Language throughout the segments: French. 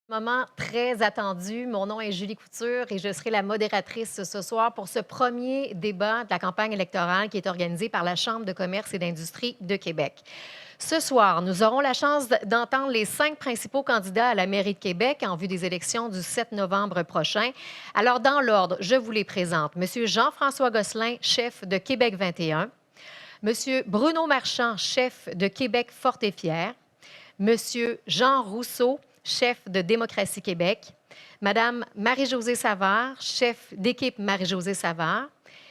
Moment très attendu. Mon nom est Julie Couture et je serai la modératrice ce soir pour ce premier débat de la campagne électorale qui est organisé par la Chambre de commerce et d'industrie de Québec. Ce soir, nous aurons la chance d'entendre les 5 principaux candidats à la mairie de Québec en vue des élections du 7 novembre prochain. Alors, dans l'ordre, je vous les présente. Monsieur Jean-François Gosselin, chef de Québec 21. Monsieur Bruno Marchand, chef de Québec Fort et Fier. Monsieur Jean Rousseau, chef de Démocratie Québec, Madame Marie-Josée Savard, chef d'équipe Marie-Josée Savard,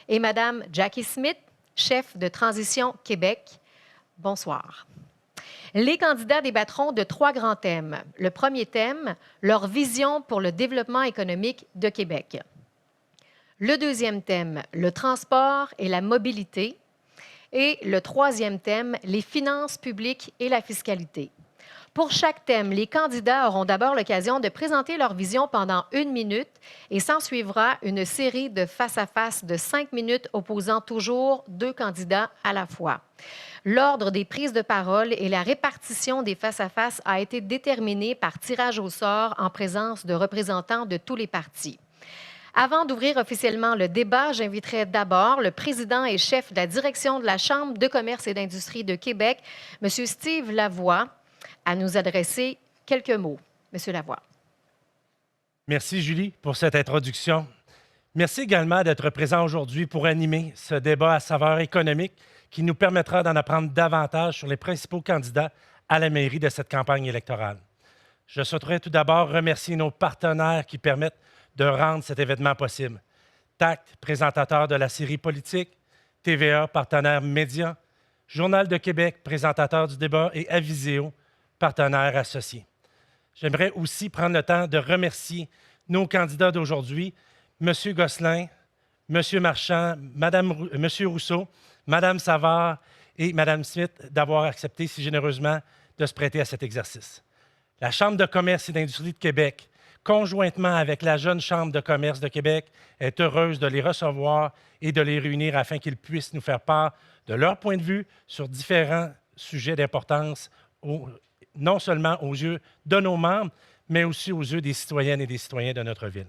et Madame Jackie Smith, chef de Transition Québec. Bonsoir. Les candidats débattront de 3 grands thèmes. Le premier thème, leur vision pour le développement économique de Québec. Le deuxième thème, le transport et la mobilité. Et le troisième thème, les finances publiques et la fiscalité. Pour chaque thème, les candidats auront d'abord l'occasion de présenter leur vision pendant 1 minute et s'ensuivra une série de face-à-face de 5 minutes opposant toujours 2 candidats à la fois. L'ordre des prises de parole et la répartition des face-à-face a été déterminé par tirage au sort en présence de représentants de tous les partis. Avant d'ouvrir officiellement le débat, j'inviterai d'abord le président et chef de la direction de la Chambre de commerce et d'industrie de Québec, M. Steve Lavoie, à nous adresser quelques mots. Monsieur Lavoie. Merci, Julie, pour cette introduction. Merci également d'être présent aujourd'hui pour animer ce débat à saveur économique qui nous permettra d'en apprendre davantage sur les principaux candidats à la mairie de cette campagne électorale. Je souhaiterais tout d'abord remercier nos partenaires qui permettent de rendre cet événement possible. TACT, présentateur de la série politique, TVA, partenaire média, Journal de Québec, présentateur du débat, et Aviseo, partenaire associé. J'aimerais aussi prendre le temps de remercier nos candidats d'aujourd'hui, M. Gosselin, M. Marchand, M. Rousseau, Mme Savard et Mme Smith d'avoir accepté si généreusement de se prêter à cet exercice. La Chambre de commerce et d'industrie de Québec, conjointement avec la Jeune Chambre de commerce de Québec, est heureuse de les recevoir et de les réunir afin qu'ils puissent nous faire part de leur point de vue sur différents sujets d'importance, non seulement aux yeux de nos membres, mais aussi aux yeux des citoyennes et des citoyens de notre ville.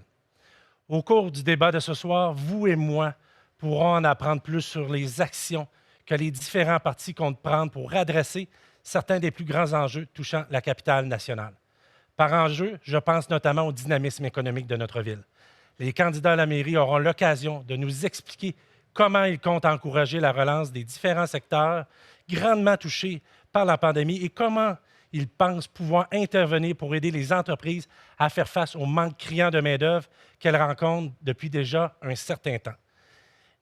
Au cours du débat de ce soir, vous et moi pourrons en apprendre plus sur les actions que les différents partis comptent prendre pour adresser certains des plus grands enjeux touchant la capitale nationale. Par enjeu, je pense notamment au dynamisme économique de notre ville. Les candidats à la mairie auront l'occasion de nous expliquer comment ils comptent encourager la relance des différents secteurs grandement touchés par la pandémie et comment ils pensent pouvoir intervenir pour aider les entreprises à faire face au manque criant de main-d'œuvre qu'elles rencontrent depuis déjà un certain temps.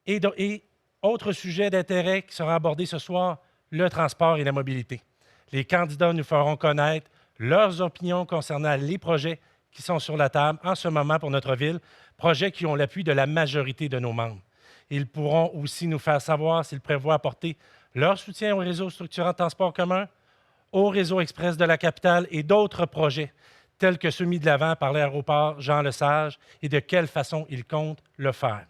Et autre sujet d'intérêt qui sera abordé ce soir, le transport et la mobilité. Les candidats nous feront connaître leurs opinions concernant les projets qui sont sur la table en ce moment pour notre ville, projets qui ont l'appui de la majorité de nos membres. Ils pourront aussi nous faire savoir s'ils prévoient apporter leur soutien au réseau structurant de transport commun, au réseau express de la capitale et d'autres projets tels que ceux mis de l'avant par l'aéroport Jean-Lesage et de quelle façon ils comptent le faire.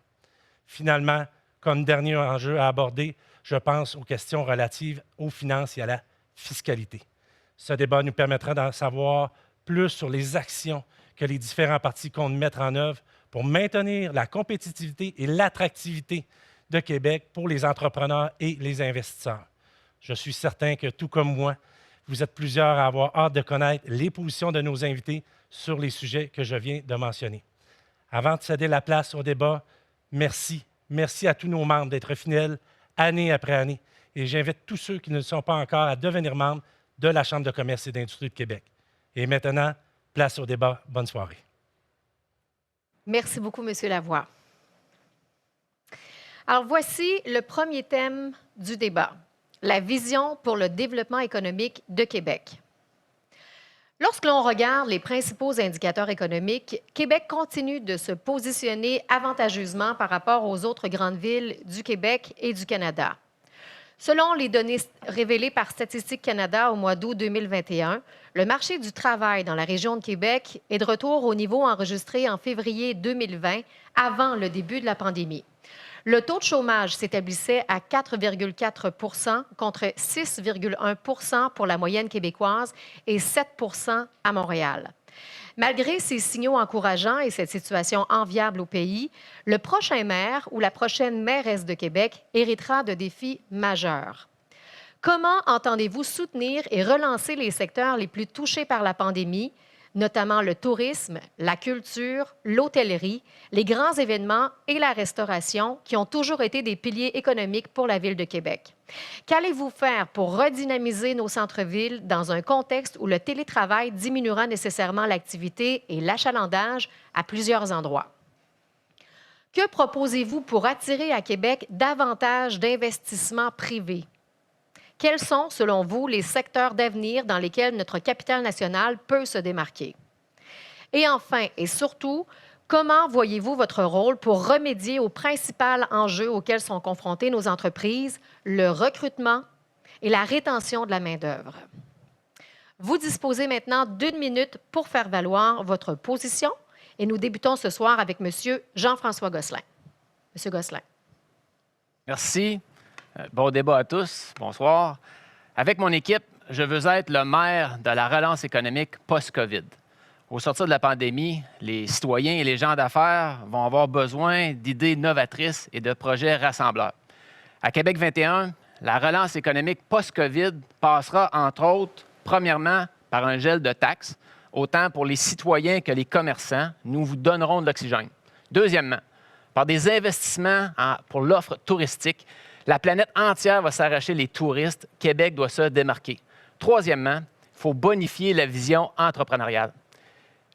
Finalement, comme dernier enjeu à aborder, je pense aux questions relatives aux finances et à la fiscalité. Ce débat nous permettra d'en savoir plus sur les actions que les différents partis comptent mettre en œuvre pour maintenir la compétitivité et l'attractivité de Québec pour les entrepreneurs et les investisseurs. Je suis certain que, tout comme moi, vous êtes plusieurs à avoir hâte de connaître les positions de nos invités sur les sujets que je viens de mentionner. Avant de céder la place au débat, merci. Merci à tous nos membres d'être fidèles année après année. Et j'invite tous ceux qui ne le sont pas encore à devenir membres de la Chambre de commerce et d'industrie de Québec. Et maintenant, place au débat. Bonne soirée. Merci beaucoup, M. Lavoie. Alors, voici le premier thème du débat, la vision pour le développement économique de Québec. Lorsque l'on regarde les principaux indicateurs économiques, Québec continue de se positionner avantageusement par rapport aux autres grandes villes du Québec et du Canada. Selon les données révélées par Statistique Canada au mois d'août 2021, le marché du travail dans la région de Québec est de retour au niveau enregistré en février 2020, avant le début de la pandémie. Le taux de chômage s'établissait à 4,4 contre 6,1 pour la moyenne québécoise et 7 à Montréal. Malgré ces signaux encourageants et cette situation enviable au pays, le prochain maire ou la prochaine mairesse de Québec héritera de défis majeurs. Comment entendez-vous soutenir et relancer les secteurs les plus touchés par la pandémie, notamment le tourisme, la culture, l'hôtellerie, les grands événements et la restauration, qui ont toujours été des piliers économiques pour la Ville de Québec? Qu'allez-vous faire pour redynamiser nos centres-villes dans un contexte où le télétravail diminuera nécessairement l'activité et l'achalandage à plusieurs endroits? Que proposez-vous pour attirer à Québec davantage d'investissements privés? Quels sont, selon vous, les secteurs d'avenir dans lesquels notre capitale nationale peut se démarquer? Et enfin, et surtout, comment voyez-vous votre rôle pour remédier aux principaux enjeux auxquels sont confrontées nos entreprises, le recrutement et la rétention de la main-d'œuvre? Vous disposez maintenant d'1 minute pour faire valoir votre position et nous débutons ce soir avec M. Jean-François Gosselin. M. Gosselin. Merci. Bon débat à tous. Bonsoir. Avec mon équipe, je veux être le maire de la relance économique post-COVID. Au sortir de la pandémie, les citoyens et les gens d'affaires vont avoir besoin d'idées novatrices et de projets rassembleurs. À Québec 21, la relance économique post-COVID passera, entre autres, premièrement, par un gel de taxes, autant pour les citoyens que les commerçants. Nous vous donnerons de l'oxygène. Deuxièmement, par des investissements pour l'offre touristique. La planète entière va s'arracher les touristes. Québec doit se démarquer. Troisièmement, il faut bonifier la vision entrepreneuriale.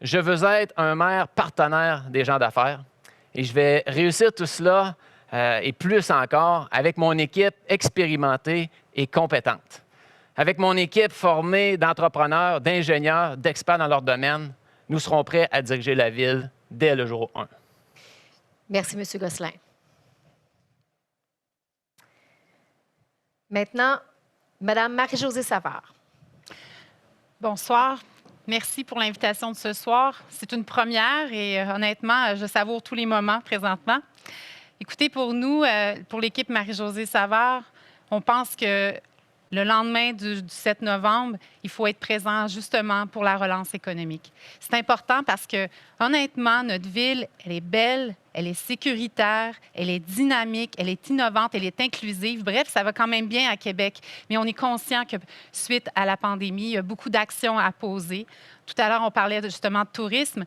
Je veux être un maire partenaire des gens d'affaires et je vais réussir tout cela et plus encore avec mon équipe expérimentée et compétente. Avec mon équipe formée d'entrepreneurs, d'ingénieurs, d'experts dans leur domaine, nous serons prêts à diriger la ville dès le jour 1. Merci, M. Gosselin. Maintenant, Mme Marie-Josée Savard. Bonsoir. Merci pour l'invitation de ce soir. C'est une première et honnêtement, je savoure tous les moments présentement. Écoutez, pour nous, pour l'équipe Marie-Josée Savard, on pense que le lendemain du 7 novembre, il faut être présent justement pour la relance économique. C'est important parce que, honnêtement, notre ville, elle est belle, elle est sécuritaire, elle est dynamique, elle est innovante, elle est inclusive. Bref, ça va quand même bien à Québec. Mais on est conscient que, suite à la pandémie, il y a beaucoup d'actions à poser. Tout à l'heure, on parlait justement de tourisme.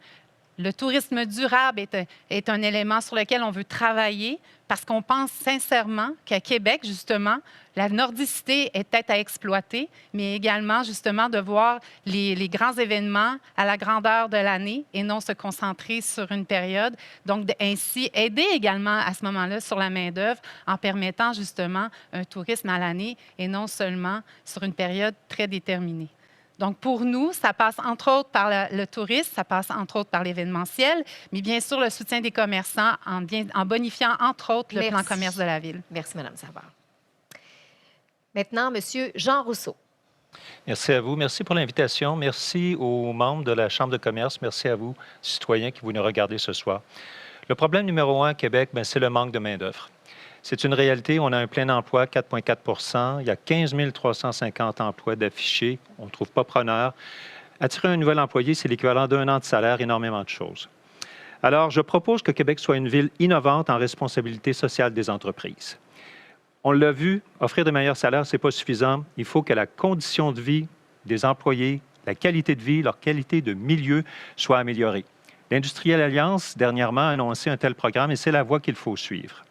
Le tourisme durable est un élément sur lequel on veut travailler parce qu'on pense sincèrement qu'à Québec, justement, la nordicité est peut-être à exploiter, mais également, justement, de voir les grands événements à la grandeur de l'année et non se concentrer sur une période. Donc, ainsi, aider également à ce moment-là sur la main-d'œuvre en permettant, justement, un tourisme à l'année et non seulement sur une période très déterminée. Donc, pour nous, ça passe entre autres par le tourisme, ça passe entre autres par l'événementiel, mais bien sûr le soutien des commerçants en bonifiant entre autres le plan commerce de la Ville. Merci, Mme Savard. Maintenant, M. Jean Rousseau. Merci à vous. Merci pour l'invitation. Merci aux membres de la Chambre de commerce. Merci à vous, citoyens, qui vous nous regardez ce soir. Le problème numéro 1 à Québec, c'est le manque de main-d'œuvre. C'est une réalité. On a un plein emploi, 4,4 %. Il y a 15 350 emplois d'affichés. On ne trouve pas preneur. Attirer un nouvel employé, c'est l'équivalent d'1 an de salaire, énormément de choses. Alors, je propose que Québec soit une ville innovante en responsabilité sociale des entreprises. On l'a vu, offrir de meilleurs salaires, ce n'est pas suffisant. Il faut que la condition de vie des employés, la qualité de vie, leur qualité de milieu soit améliorée. L'Industrielle Alliance, dernièrement, a annoncé un tel programme et c'est la voie qu'il faut suivre.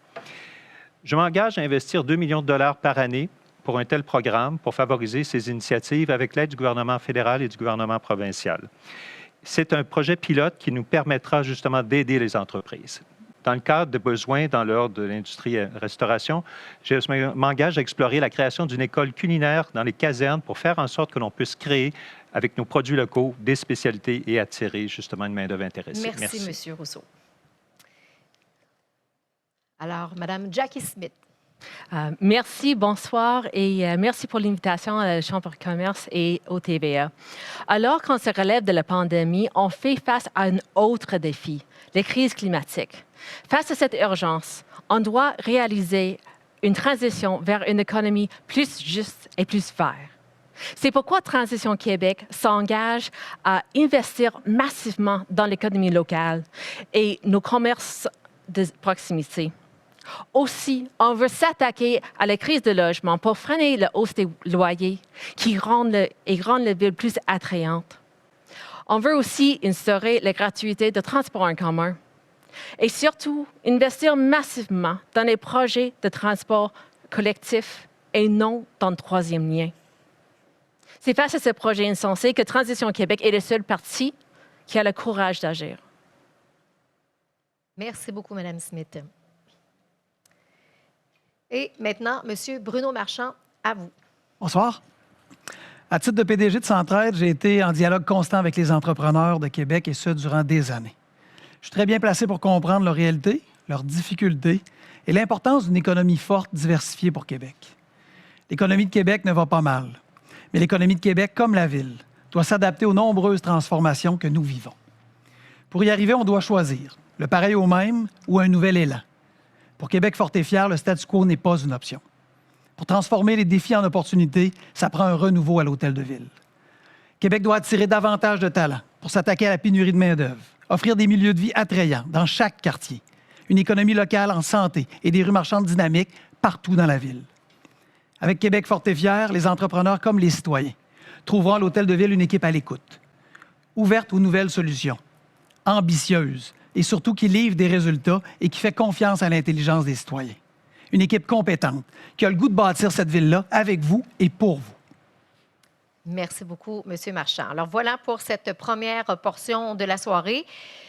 Je m'engage à investir 2 millions de dollars par année pour un tel programme, pour favoriser ces initiatives avec l'aide du gouvernement fédéral et du gouvernement provincial. C'est un projet pilote qui nous permettra justement d'aider les entreprises. Dans le cadre de besoins dans l'ordre de l'industrie-restauration, je m'engage à explorer la création d'une école culinaire dans les casernes pour faire en sorte que l'on puisse créer, avec nos produits locaux, des spécialités et attirer justement une main-d'œuvre intéressée. Merci, M. Rousseau. Alors, Mme Jackie Smith. Merci, bonsoir et merci pour l'invitation à la Chambre de commerce et au TVA. Alors qu'on se relève de la pandémie, on fait face à un autre défi, les crises climatiques. Face à cette urgence, on doit réaliser une transition vers une économie plus juste et plus verte. C'est pourquoi Transition Québec s'engage à investir massivement dans l'économie locale et nos commerces de proximité. Aussi, on veut s'attaquer à la crise de logement pour freiner la hausse des loyers qui rendent la ville plus attrayante. On veut aussi instaurer la gratuité de transport en commun et surtout investir massivement dans les projets de transport collectif et non dans le troisième lien. C'est face à ce projet insensé que Transition Québec est le seul parti qui a le courage d'agir. Merci beaucoup, Mme Smith. Et maintenant, M. Bruno Marchand, à vous. Bonsoir. À titre de PDG de Centraide, j'ai été en dialogue constant avec les entrepreneurs de Québec et ce, durant des années. Je suis très bien placé pour comprendre leurs réalités, leurs difficultés et l'importance d'une économie forte, diversifiée pour Québec. L'économie de Québec ne va pas mal, mais l'économie de Québec, comme la ville, doit s'adapter aux nombreuses transformations que nous vivons. Pour y arriver, on doit choisir le pareil au même ou un nouvel élan. Pour Québec fort et fier, le statu quo n'est pas une option. Pour transformer les défis en opportunités, ça prend un renouveau à l'hôtel de ville. Québec doit attirer davantage de talents pour s'attaquer à la pénurie de main-d'œuvre, offrir des milieux de vie attrayants dans chaque quartier, une économie locale en santé et des rues marchandes dynamiques partout dans la ville. Avec Québec fort et fier, les entrepreneurs comme les citoyens trouveront à l'hôtel de ville une équipe à l'écoute, ouverte aux nouvelles solutions, ambitieuse et surtout qui livre des résultats et qui fait confiance à l'intelligence des citoyens. Une équipe compétente qui a le goût de bâtir cette ville-là avec vous et pour vous. Merci beaucoup, M. Marchand. Alors voilà pour cette première portion de la soirée.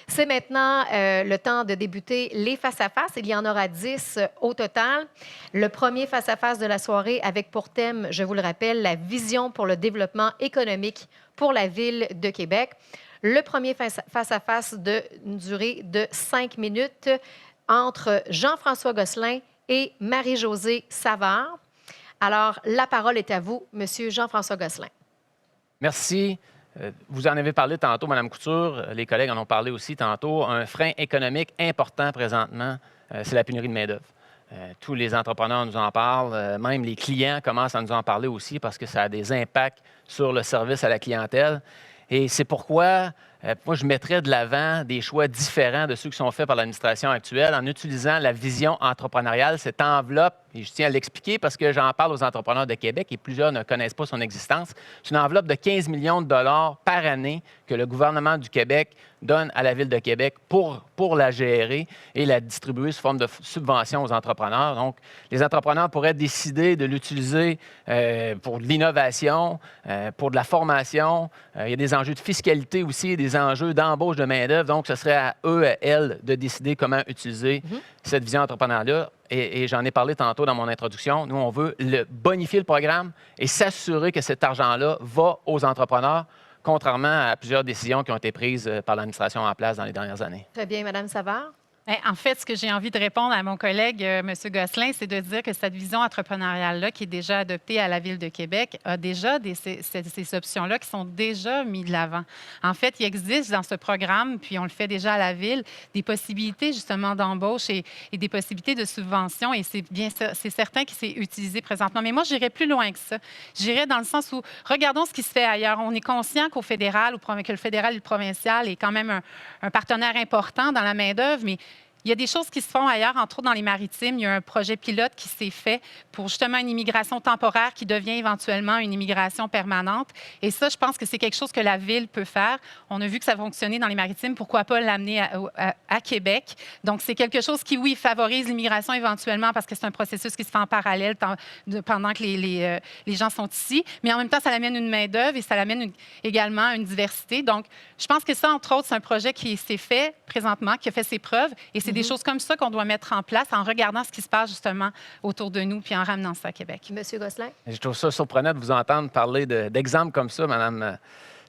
C'est maintenant le temps de débuter les face-à-face. Il y en aura 10 au total. Le premier face-à-face de la soirée avec pour thème, je vous le rappelle, la vision pour le développement économique pour la Ville de Québec. Le premier face-à-face d'une durée de 5 minutes entre Jean-François Gosselin et Marie-Josée Savard. Alors, la parole est à vous, Monsieur Jean-François Gosselin. Merci. Vous en avez parlé tantôt, Mme Couture. Les collègues en ont parlé aussi tantôt. Un frein économique important présentement, c'est la pénurie de main-d'œuvre. Tous les entrepreneurs nous en parlent. Même les clients commencent à nous en parler aussi parce que ça a des impacts sur le service à la clientèle. Et c'est pourquoi moi, je mettrais de l'avant des choix différents de ceux qui sont faits par l'administration actuelle en utilisant la vision entrepreneuriale, cette enveloppe, et je tiens à l'expliquer parce que j'en parle aux entrepreneurs de Québec et plusieurs ne connaissent pas son existence. C'est une enveloppe de 15 millions de dollars par année que le gouvernement du Québec donne à la Ville de Québec pour la gérer et la distribuer sous forme de subventions aux entrepreneurs. Donc, les entrepreneurs pourraient décider de l'utiliser pour de l'innovation, pour de la formation. Il y a des enjeux de fiscalité aussi, des enjeux d'embauche de main-d'œuvre. Donc, ce serait à eux, à elles, de décider comment utiliser cette vision entrepreneuriale-là. Et j'en ai parlé tantôt dans mon introduction. Nous, on veut bonifier le programme et s'assurer que cet argent-là va aux entrepreneurs, contrairement à plusieurs décisions qui ont été prises par l'administration en place dans les dernières années. Très bien, Mme Savard. Bien, en fait, ce que j'ai envie de répondre à mon collègue, M. Gosselin, c'est de dire que cette vision entrepreneuriale-là, qui est déjà adoptée à la Ville de Québec, a déjà ces options-là qui sont déjà mises de l'avant. En fait, il existe dans ce programme, puis on le fait déjà à la Ville, des possibilités justement d'embauche et des possibilités de subvention, et c'est certain que c'est utilisé présentement. Mais moi, j'irais plus loin que ça. J'irais dans le sens où, regardons ce qui se fait ailleurs. On est conscient qu'au fédéral, que le fédéral et le provincial est quand même un partenaire important dans la main-d'œuvre, mais il y a des choses qui se font ailleurs, entre autres dans les maritimes. Il y a un projet pilote qui s'est fait pour justement une immigration temporaire qui devient éventuellement une immigration permanente. Et ça, je pense que c'est quelque chose que la Ville peut faire. On a vu que ça fonctionnait dans les maritimes. Pourquoi pas l'amener à Québec? Donc, c'est quelque chose qui, oui, favorise l'immigration éventuellement parce que c'est un processus qui se fait en parallèle pendant que les gens sont ici. Mais en même temps, ça amène une main-d'œuvre et ça amène également une diversité. Donc, je pense que ça, entre autres, c'est un projet qui s'est fait présentement, qui a fait ses preuves. Et c'est des choses comme ça qu'on doit mettre en place en regardant ce qui se passe justement autour de nous puis en ramenant ça à Québec. Monsieur Gosselin. Je trouve ça surprenant de vous entendre parler d'exemples comme ça, Mme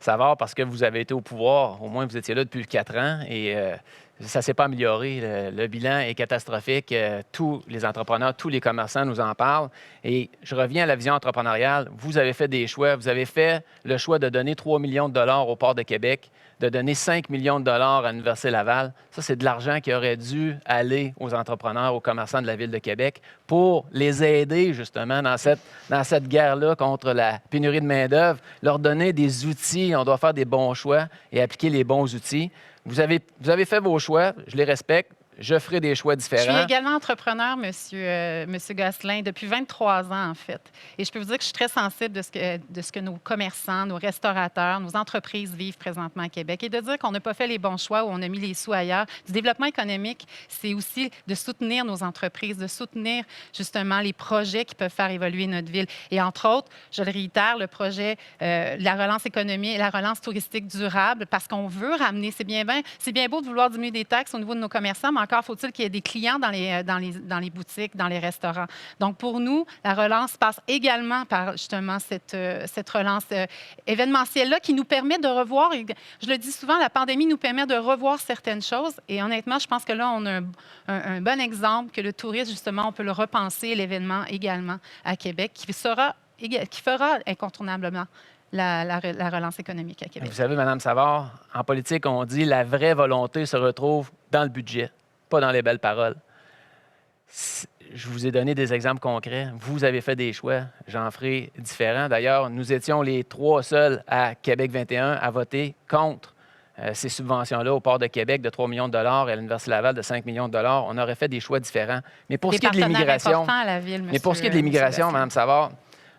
Savard, parce que vous avez été au pouvoir. Au moins, vous étiez là depuis 4 ans. Et ça ne s'est pas amélioré. Le bilan est catastrophique. Tous les entrepreneurs, tous les commerçants nous en parlent. Et je reviens à la vision entrepreneuriale. Vous avez fait des choix. Vous avez fait le choix de donner 3 millions de dollars au Port de Québec, de donner 5 millions de dollars à l'Université Laval. Ça, c'est de l'argent qui aurait dû aller aux entrepreneurs, aux commerçants de la Ville de Québec pour les aider, justement, dans cette guerre-là contre la pénurie de main-d'œuvre, leur donner des outils. On doit faire des bons choix et appliquer les bons outils. Vous avez fait vos choix, je les respecte. Je ferai des choix Je différents. suis également entrepreneur, monsieur Gosselin, depuis 23 ans, en fait. Et je peux vous dire que je suis très sensible de ce que nos commerçants, nos restaurateurs, nos entreprises vivent présentement à Québec. Et de dire qu'on n'a pas fait les bons choix ou on a mis les sous ailleurs. Du développement économique, c'est aussi de soutenir nos entreprises, de soutenir justement les projets qui peuvent faire évoluer notre ville. Et entre autres, je le réitère, le projet la relance économique, la relance touristique durable, parce qu'on veut ramener, c'est bien beau de vouloir diminuer des taxes au niveau de nos commerçants, mais encore faut-il qu'il y ait des clients dans les boutiques, dans les restaurants. Donc, pour nous, la relance passe également par, justement, cette relance événementielle-là qui nous permet de revoir, et je le dis souvent, la pandémie nous permet de revoir certaines choses. Et honnêtement, je pense que là, on a un bon exemple que le tourisme, justement, on peut le repenser, l'événement également à Québec, qui fera incontournablement la relance économique à Québec. Vous savez, Mme Savard, en politique, on dit la vraie volonté se retrouve dans le budget, pas dans les belles paroles. Je vous ai donné des exemples concrets. Vous avez fait des choix. J'en ferai différents. D'ailleurs, nous étions les 3 seuls à Québec 21 à voter contre ces subventions-là au Port de Québec de 3 millions de dollars et à l'Université Laval de 5 millions de dollars. On aurait fait des choix différents. Mais pour ce qui est de l'immigration, Mme Savard,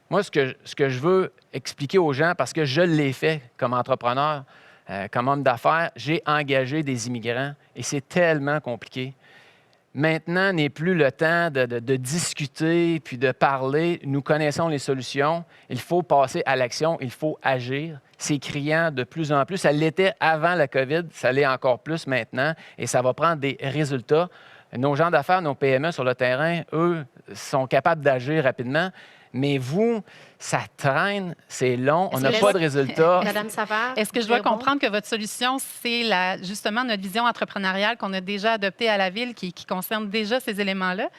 moi, ce que je veux expliquer aux gens, parce que je l'ai fait comme entrepreneur, comme homme d'affaires, j'ai engagé des immigrants et c'est tellement compliqué. Maintenant n'est plus le temps de discuter puis de parler. Nous connaissons les solutions. Il faut passer à l'action. Il faut agir. C'est criant de plus en plus. Ça l'était avant la COVID. Ça l'est encore plus maintenant. Et ça va prendre des résultats. Nos gens d'affaires, nos PME sur le terrain, eux, sont capables d'agir rapidement. Mais vous, ça traîne, c'est long, on n'a pas de résultats. Madame Savard, est-ce que je dois comprendre que votre solution, c'est justement notre vision entrepreneuriale qu'on a déjà adoptée à la Ville qui concerne déjà ces éléments-là?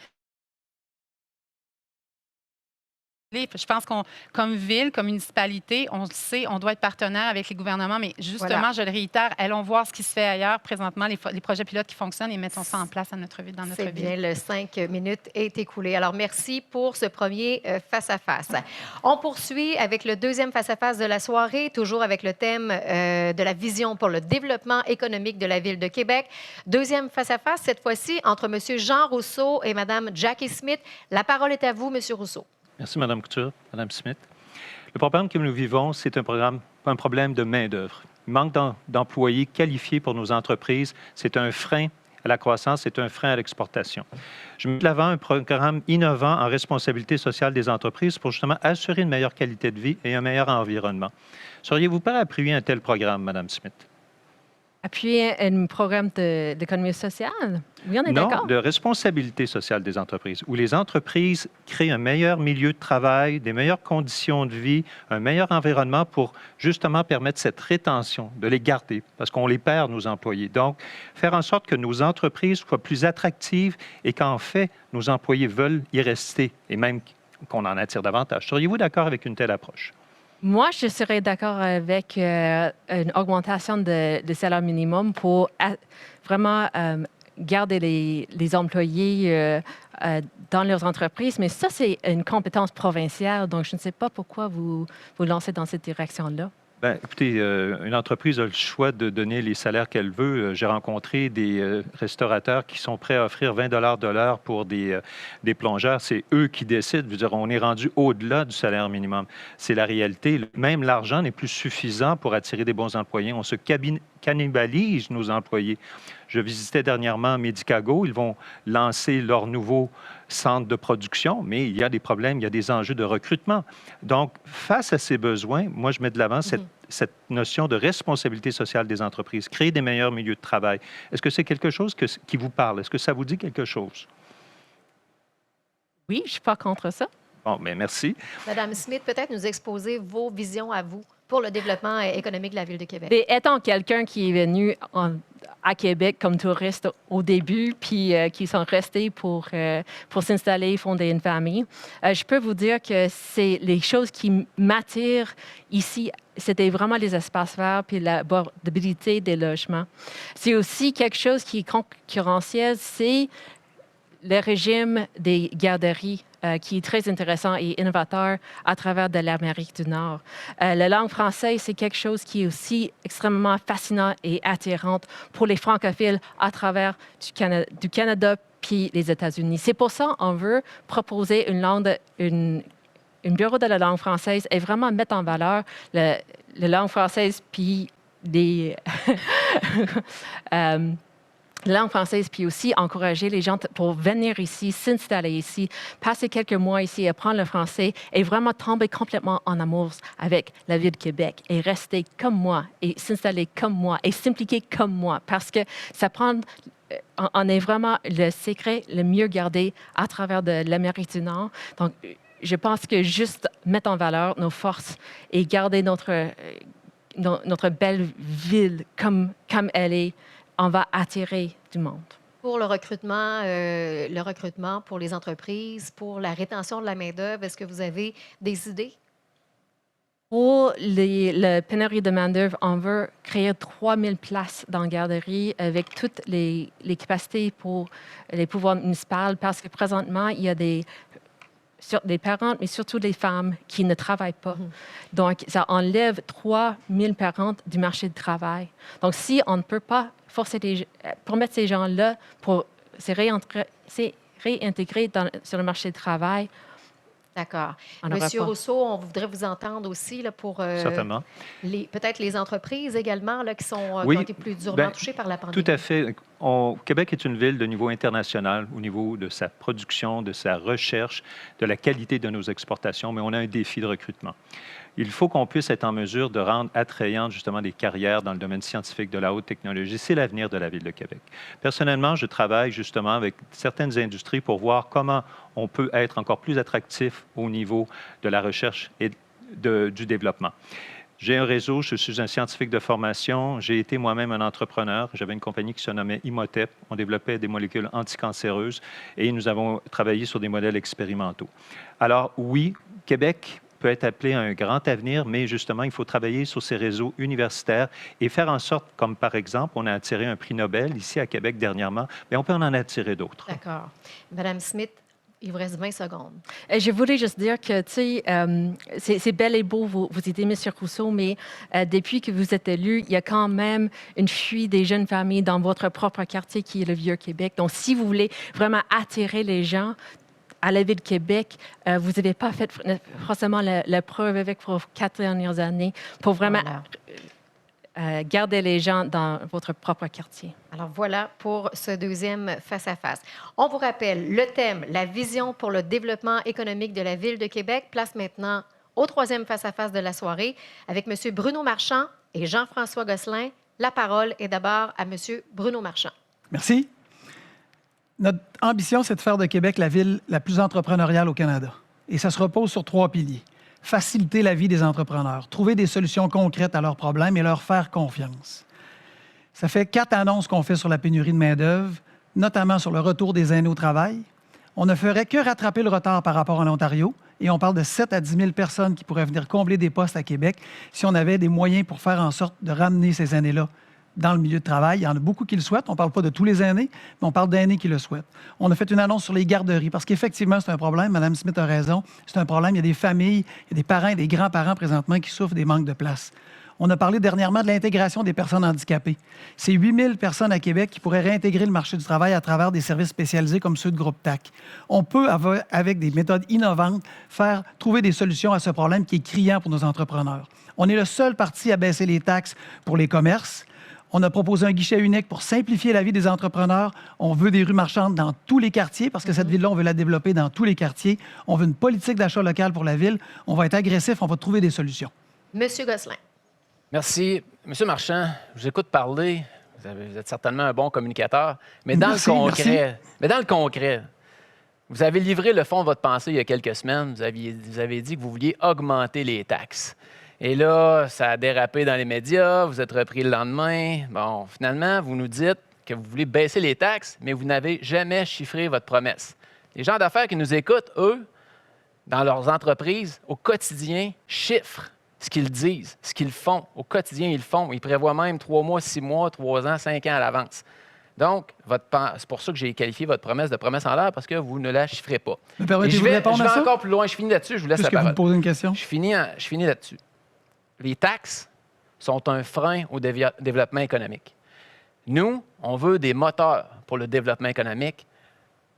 Je pense qu'on, comme ville, comme municipalité, on le sait, on doit être partenaire avec les gouvernements, mais justement, voilà. Je le réitère, allons voir ce qui se fait ailleurs présentement, les projets pilotes qui fonctionnent et mettons ça en place dans notre ville. C'est bien, le 5 minutes est écoulé. Alors, merci pour ce premier face-à-face. On poursuit avec le deuxième face-à-face de la soirée, toujours avec le thème de la vision pour le développement économique de la Ville de Québec. Deuxième face-à-face, cette fois-ci, entre M. Jean Rousseau et Mme Jackie Smith. La parole est à vous, M. Rousseau. Merci, Mme Couture. Mme Smith. Le problème que nous vivons, c'est un problème de main-d'œuvre. Il manque d'employés qualifiés pour nos entreprises. C'est un frein à la croissance, c'est un frein à l'exportation. Je mets de l'avant un programme innovant en responsabilité sociale des entreprises pour justement assurer une meilleure qualité de vie et un meilleur environnement. Seriez-vous prêt à appuyer un tel programme, Mme Smith? Appuyer un programme d'économie sociale? Oui, on est d'accord? Non, de responsabilité sociale des entreprises, où les entreprises créent un meilleur milieu de travail, des meilleures conditions de vie, un meilleur environnement pour justement permettre cette rétention, de les garder, parce qu'on les perd, nos employés. Donc, faire en sorte que nos entreprises soient plus attractives et qu'en fait, nos employés veulent y rester et même qu'on en attire davantage. Seriez-vous d'accord avec une telle approche? Moi, je serais d'accord avec une augmentation de salaire minimum pour vraiment garder les employés dans leurs entreprises. Mais ça, c'est une compétence provinciale, donc je ne sais pas pourquoi vous lancez dans cette direction-là. Bien, écoutez, une entreprise a le choix de donner les salaires qu'elle veut. J'ai rencontré des restaurateurs qui sont prêts à offrir 20 $ de l'heure pour des plongeurs. C'est eux qui décident. Je veux dire, on est rendu au-delà du salaire minimum. C'est la réalité. Même l'argent n'est plus suffisant pour attirer des bons employés. On se cannibalise nos employés. Je visitais dernièrement Medicago. Ils vont lancer leur nouveau centre de production, mais il y a des problèmes, il y a des enjeux de recrutement. Donc, face à ces besoins, moi, je mets de l'avant cette notion de responsabilité sociale des entreprises, créer des meilleurs milieux de travail. Est-ce que c'est quelque chose qui vous parle? Est-ce que ça vous dit quelque chose? Oui, je ne suis pas contre ça. Bon, bien, merci. Madame Smith, peut-être nous exposer vos visions à vous pour le développement économique de la Ville de Québec. Et étant quelqu'un qui est venu à Québec comme touristes au début, puis qui sont restés pour s'installer, fonder une famille. Je peux vous dire que c'est les choses qui m'attirent ici. C'était vraiment les espaces verts puis l'abordabilité des logements. C'est aussi quelque chose qui est concurrentiel, c'est le régime des garderies qui est très intéressant et innovateur à travers de l'Amérique du Nord. La langue française, c'est quelque chose qui est aussi extrêmement fascinant et attirante pour les francophiles à travers du Canada puis les États-Unis. C'est pour ça qu'on veut proposer une bureau de la langue française et vraiment mettre en valeur la langue française puis des... la langue française, puis aussi encourager les gens pour venir ici, s'installer ici, passer quelques mois ici, apprendre le français et vraiment tomber complètement en amour avec la ville de Québec et rester comme moi et s'installer comme moi et s'impliquer comme moi parce que ça prend... On est vraiment le secret le mieux gardé à travers de l'Amérique du Nord. Donc, je pense que juste mettre en valeur nos forces et garder notre belle ville comme elle est, on va attirer du monde. Pour le recrutement pour les entreprises, pour la rétention de la main-d'œuvre, est-ce que vous avez des idées? Pour la pénurie de main-d'œuvre, on veut créer 3000 places dans la garderie avec toutes les capacités pour les pouvoirs municipaux parce que présentement, il y a des parents, mais surtout des femmes qui ne travaillent pas. Donc, ça enlève 3000 parents du marché du travail. Donc, si on ne peut pas pour mettre ces gens-là pour se réintégrer sur le marché du travail. D'accord. Monsieur Rousseau, on voudrait vous entendre aussi là, pour Certainement. peut-être les entreprises également là, qui ont été plus durement touchées par la pandémie. Tout à fait. Québec est une ville de niveau international au niveau de sa production, de sa recherche, de la qualité de nos exportations, mais on a un défi de recrutement. Il faut qu'on puisse être en mesure de rendre attrayantes justement des carrières dans le domaine scientifique de la haute technologie. C'est l'avenir de la Ville de Québec. Personnellement, je travaille justement avec certaines industries pour voir comment on peut être encore plus attractif au niveau de la recherche et du développement. J'ai un réseau, je suis un scientifique de formation, j'ai été moi-même un entrepreneur. J'avais une compagnie qui se nommait Imhotep. On développait des molécules anticancéreuses et nous avons travaillé sur des modèles expérimentaux. Alors oui, Québec peut être appelé à un grand avenir, mais justement, il faut travailler sur ces réseaux universitaires et faire en sorte, comme par exemple, on a attiré un prix Nobel ici à Québec dernièrement, mais on peut en attirer d'autres. D'accord. Madame Smith, il vous reste 20 secondes. Je voulais juste dire que, tu sais, c'est bel et beau, vous aidez M. Rousseau, mais depuis que vous êtes élu, il y a quand même une fuite des jeunes familles dans votre propre quartier qui est le Vieux-Québec. Donc, si vous voulez vraiment attirer les gens à la Ville de Québec, vous n'avez pas fait forcément la preuve avec vos 4 dernières années pour vraiment garder les gens dans votre propre quartier. Alors voilà pour ce deuxième face-à-face. On vous rappelle le thème, la vision pour le développement économique de la Ville de Québec. Place maintenant au troisième face-à-face de la soirée avec M. Bruno Marchand et Jean-François Gosselin. La parole est d'abord à M. Bruno Marchand. Merci. Notre ambition, c'est de faire de Québec la ville la plus entrepreneuriale au Canada. Et ça se repose sur 3 piliers. Faciliter la vie des entrepreneurs, trouver des solutions concrètes à leurs problèmes et leur faire confiance. Ça fait 4 annonces qu'on fait sur la pénurie de main-d'œuvre, notamment sur le retour des aînés au travail. On ne ferait que rattraper le retard par rapport à l'Ontario et on parle de 7 à 10 000 personnes qui pourraient venir combler des postes à Québec si on avait des moyens pour faire en sorte de ramener ces aînés-là dans le milieu de travail. Il y en a beaucoup qui le souhaitent. On ne parle pas de tous les aînés, mais on parle d'aînés qui le souhaitent. On a fait une annonce sur les garderies parce qu'effectivement, c'est un problème. Mme Smith a raison. C'est un problème. Il y a des familles, il y a des parents et des grands-parents présentement qui souffrent des manques de place. On a parlé dernièrement de l'intégration des personnes handicapées. C'est 8 000 personnes à Québec qui pourraient réintégrer le marché du travail à travers des services spécialisés comme ceux de Groupe TAC. On peut, avec des méthodes innovantes, trouver des solutions à ce problème qui est criant pour nos entrepreneurs. On est le seul parti à baisser les taxes pour les commerces. On a proposé un guichet unique pour simplifier la vie des entrepreneurs. On veut des rues marchandes dans tous les quartiers parce que cette ville-là, on veut la développer dans tous les quartiers. On veut une politique d'achat local pour la ville. On va être agressif, on va trouver des solutions. Monsieur Gosselin. Merci. Monsieur Marchand, je vous écoute parler. Vous êtes certainement un bon communicateur. Mais dans le concret, vous avez livré le fond de votre pensée il y a quelques semaines. Vous avez dit que vous vouliez augmenter les taxes. Et là, ça a dérapé dans les médias, vous êtes repris le lendemain. Bon, finalement, vous nous dites que vous voulez baisser les taxes, mais vous n'avez jamais chiffré votre promesse. Les gens d'affaires qui nous écoutent, eux, dans leurs entreprises, au quotidien, chiffrent ce qu'ils disent, ce qu'ils font. Au quotidien, ils le font. Ils prévoient même 3 mois, 6 mois, 3 ans, 5 ans à l'avance. Donc, c'est pour ça que j'ai qualifié votre promesse de promesse en l'air, parce que vous ne la chiffrez pas. Me Et permettez-vous de répondre je à vais ça? encore plus loin. Je finis là-dessus. Je vous laisse Puisque la vous parole. me posez une question. Je finis là-dessus. Les taxes sont un frein au développement économique. Nous, on veut des moteurs pour le développement économique.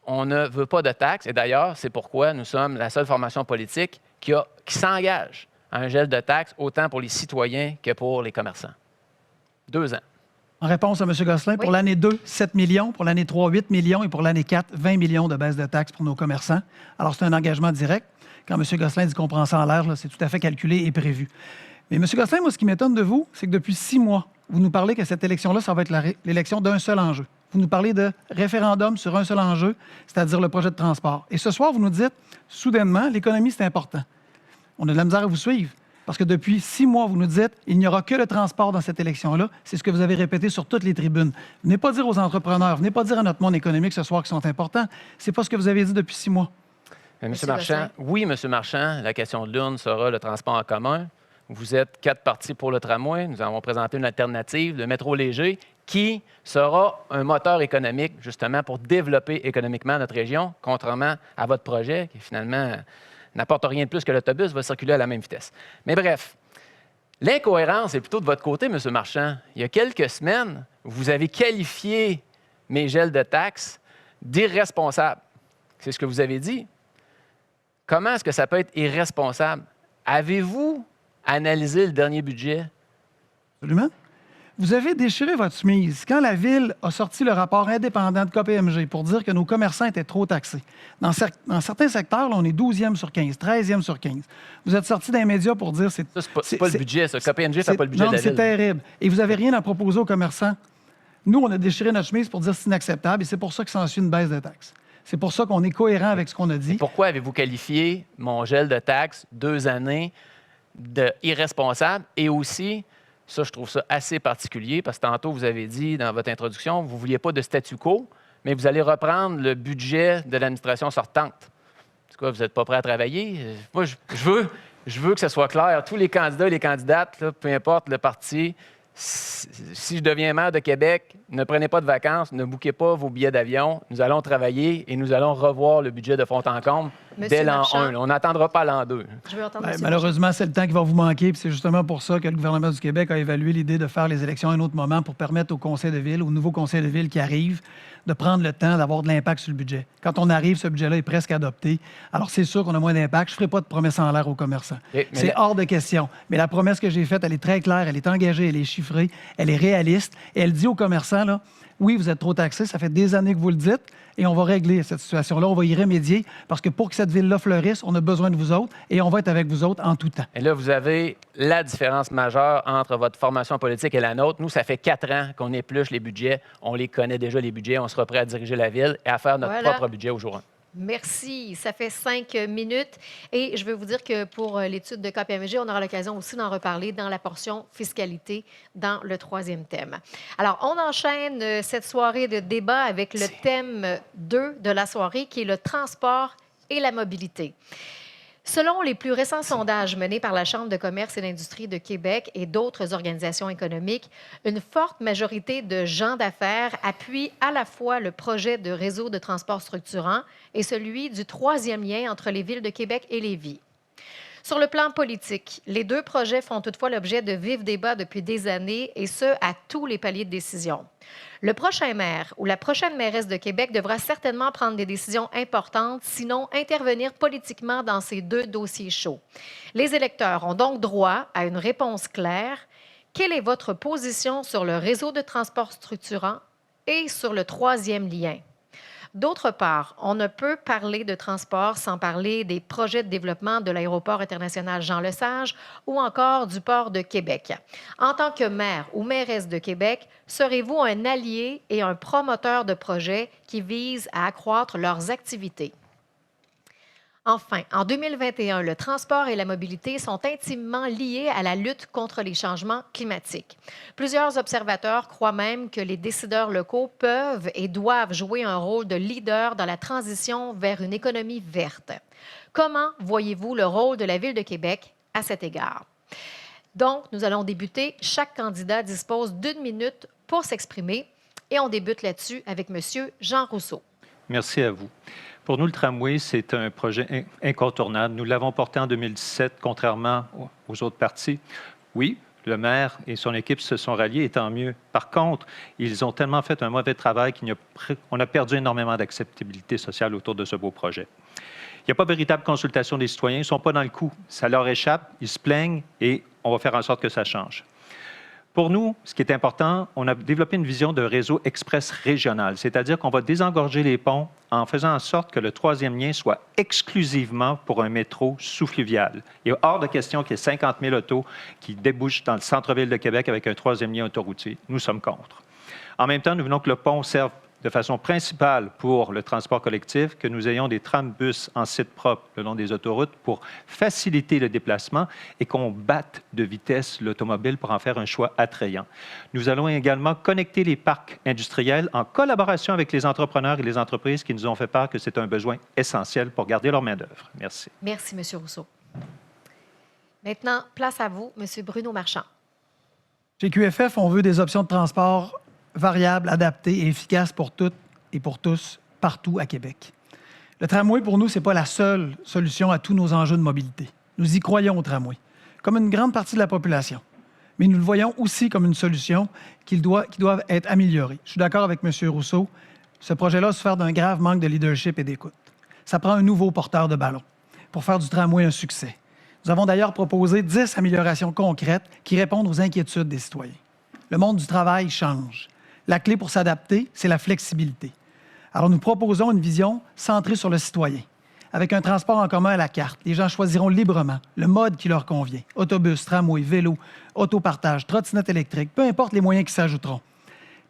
On ne veut pas de taxes. Et d'ailleurs, c'est pourquoi nous sommes la seule formation politique qui s'engage à un gel de taxes autant pour les citoyens que pour les commerçants. 2 ans. En réponse à M. Gosselin, Oui. pour l'année 2, 7 millions, pour l'année 3, 8 millions et pour l'année 4, 20 millions de baisse de taxes pour nos commerçants. Alors, c'est un engagement direct. Quand M. Gosselin dit qu'on prend ça en l'air, là, c'est tout à fait calculé et prévu. Mais M. Gosselin, moi, ce qui m'étonne de vous, c'est que depuis 6 mois, vous nous parlez que cette élection-là, ça va être l'élection d'un seul enjeu. Vous nous parlez de référendum sur un seul enjeu, c'est-à-dire le projet de transport. Et ce soir, vous nous dites, soudainement, l'économie, c'est important. On a de la misère à vous suivre. Parce que depuis 6 mois, vous nous dites il n'y aura que le transport dans cette élection-là. C'est ce que vous avez répété sur toutes les tribunes. Venez pas dire aux entrepreneurs, venez pas dire à notre monde économique ce soir qu'ils sont importants. C'est pas ce que vous avez dit depuis 6 mois. Monsieur Monsieur Marchand, Gosselin. oui, Monsieur Marchand, la question de l'urne sera le transport en commun. Vous êtes 4 partis pour le tramway. Nous avons présenté une alternative, le métro léger, qui sera un moteur économique, justement, pour développer économiquement notre région, contrairement à votre projet, qui finalement n'apporte rien de plus que l'autobus va circuler à la même vitesse. Mais bref, l'incohérence est plutôt de votre côté, M. Marchand. Il y a quelques semaines, vous avez qualifié mes gels de taxes d'irresponsables. C'est ce que vous avez dit. Comment est-ce que ça peut être irresponsable? Avez-vous analysé le dernier budget? Absolument. Vous avez déchiré votre chemise quand la Ville a sorti le rapport indépendant de KPMG pour dire que nos commerçants étaient trop taxés. Dans certains secteurs, là, on est 12e sur 15, 13e sur 15. Vous êtes sorti d'un média pour dire... Ça, c'est pas le budget, ça. KPMG ne fait pas le budget non, de la c'est Ville. terrible. Et vous n'avez rien à proposer aux commerçants. Nous, on a déchiré notre chemise pour dire que c'est inacceptable et c'est pour ça que s'ensuit une baisse de taxes. C'est pour ça qu'on est cohérent avec ce qu'on a dit. Pourquoi avez-vous qualifié mon gel de taxes 2 années d'irresponsable? Et aussi, ça, je trouve ça assez particulier parce que tantôt, vous avez dit dans votre introduction, vous ne vouliez pas de statu quo, mais vous allez reprendre le budget de l'administration sortante. En tout cas, vous n'êtes pas prêt à travailler. Moi, je veux que ce soit clair. Tous les candidats et les candidates, là, peu importe le parti, si je deviens maire de Québec, ne prenez pas de vacances, ne bouquez pas vos billets d'avion. Nous allons travailler et nous allons revoir le budget de fond en comble dès l'an Marchand. 1. On n'attendra pas l'an 2. Je veux entendre Ben, M. malheureusement, c'est le temps qui va vous manquer. Puis c'est justement pour ça que le gouvernement du Québec a évalué l'idée de faire les élections à un autre moment pour permettre au conseil de ville, au nouveau conseil de ville qui arrive, de prendre le temps d'avoir de l'impact sur le budget. Quand on arrive, ce budget-là est presque adopté. Alors, c'est sûr qu'on a moins d'impact. Je ne ferai pas de promesses en l'air aux commerçants. C'est hors de question. Mais la promesse que j'ai faite, elle est très claire, elle est engagée, elle est chiffrée, elle est réaliste. Et elle dit aux commerçants, là, oui, vous êtes trop taxés, ça fait des années que vous le dites, et on va régler cette situation-là, on va y remédier, parce que pour que cette ville-là fleurisse, on a besoin de vous autres, et on va être avec vous autres en tout temps. Et là, vous avez la différence majeure entre votre formation politique et la nôtre. Nous, ça fait 4 ans qu'on épluche les budgets. On les connaît déjà, les budgets. On sera prêt à diriger la ville et à faire notre Voilà. propre budget au jour 1. Merci. Ça fait 5 minutes. Et je veux vous dire que pour l'étude de KPMG, on aura l'occasion aussi d'en reparler dans la portion fiscalité, dans le 3e thème. Alors, on enchaîne cette soirée de débat avec le thème 2 de la soirée, qui est le transport et la mobilité. Selon les plus récents sondages menés par la Chambre de commerce et d'industrie de Québec et d'autres organisations économiques, une forte majorité de gens d'affaires appuient à la fois le projet de réseau de transport structurant et celui du 3e lien entre les villes de Québec et Lévis. Sur le plan politique, les 2 projets font toutefois l'objet de vifs débats depuis des années, et ce, à tous les paliers de décision. Le prochain maire ou la prochaine mairesse de Québec devra certainement prendre des décisions importantes, sinon intervenir politiquement dans ces 2 dossiers chauds. Les électeurs ont donc droit à une réponse claire. Quelle est votre position sur le réseau de transport structurant et sur le 3e lien? D'autre part, on ne peut parler de transport sans parler des projets de développement de l'aéroport international Jean-Lesage ou encore du port de Québec. En tant que maire ou mairesse de Québec, serez-vous un allié et un promoteur de projets qui visent à accroître leurs activités? Enfin, en 2021, le transport et la mobilité sont intimement liés à la lutte contre les changements climatiques. Plusieurs observateurs croient même que les décideurs locaux peuvent et doivent jouer un rôle de leader dans la transition vers une économie verte. Comment voyez-vous le rôle de la Ville de Québec à cet égard? Donc, nous allons débuter. Chaque candidat dispose d'1 minute pour s'exprimer et on débute là-dessus avec M. Jean Rousseau. Merci à vous. Pour nous, le tramway, c'est un projet incontournable. Nous l'avons porté en 2017, contrairement aux autres partis. Oui, le maire et son équipe se sont ralliés, et tant mieux. Par contre, ils ont tellement fait un mauvais travail qu'on a perdu énormément d'acceptabilité sociale autour de ce beau projet. Il n'y a pas véritable consultation des citoyens, ils ne sont pas dans le coup. Ça leur échappe, ils se plaignent et on va faire en sorte que ça change. Pour nous, ce qui est important, on a développé une vision de réseau express régional, c'est-à-dire qu'on va désengorger les ponts en faisant en sorte que le troisième lien soit exclusivement pour un métro sous-fluvial. Il est hors de question qu'il y ait 50 000 autos qui débouchent dans le centre-ville de Québec avec un troisième lien autoroutier. Nous sommes contre. En même temps, nous voulons que le pont serve de façon principale pour le transport collectif, que nous ayons des trams-bus en site propre le long des autoroutes pour faciliter le déplacement et qu'on batte de vitesse l'automobile pour en faire un choix attrayant. Nous allons également connecter les parcs industriels en collaboration avec les entrepreneurs et les entreprises qui nous ont fait part que c'est un besoin essentiel pour garder leur main-d'œuvre. Merci. Merci, M. Rousseau. Maintenant, place à vous, M. Bruno Marchand. Chez QFF, on veut des options de transport variables, adaptées et efficaces pour toutes et pour tous, partout à Québec. Le tramway, pour nous, ce n'est pas la seule solution à tous nos enjeux de mobilité. Nous y croyons au tramway, comme une grande partie de la population. Mais nous le voyons aussi comme une solution qui doit être améliorée. Je suis d'accord avec M. Rousseau. Ce projet-là souffre d'un grave manque de leadership et d'écoute. Ça prend un nouveau porteur de ballon pour faire du tramway un succès. Nous avons d'ailleurs proposé 10 améliorations concrètes qui répondent aux inquiétudes des citoyens. Le monde du travail change. La clé pour s'adapter, c'est la flexibilité. Alors, nous proposons une vision centrée sur le citoyen. Avec un transport en commun à la carte, les gens choisiront librement le mode qui leur convient. Autobus, tramway, vélo, autopartage, trottinette électrique, peu importe les moyens qui s'ajouteront.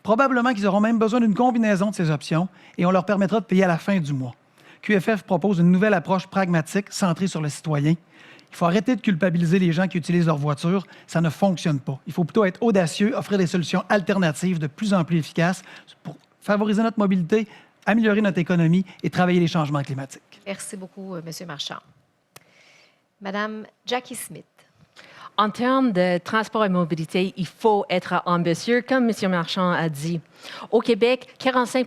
Probablement qu'ils auront même besoin d'une combinaison de ces options et on leur permettra de payer à la fin du mois. QFF propose une nouvelle approche pragmatique centrée sur le citoyen. Il faut arrêter de culpabiliser les gens qui utilisent leur voiture. Ça ne fonctionne pas. Il faut plutôt être audacieux, offrir des solutions alternatives de plus en plus efficaces pour favoriser notre mobilité, améliorer notre économie et travailler les changements climatiques. Merci beaucoup, M. Marchand. Madame Jackie Smith. En termes de transport et mobilité, il faut être ambitieux, comme M. Marchand a dit. Au Québec, 45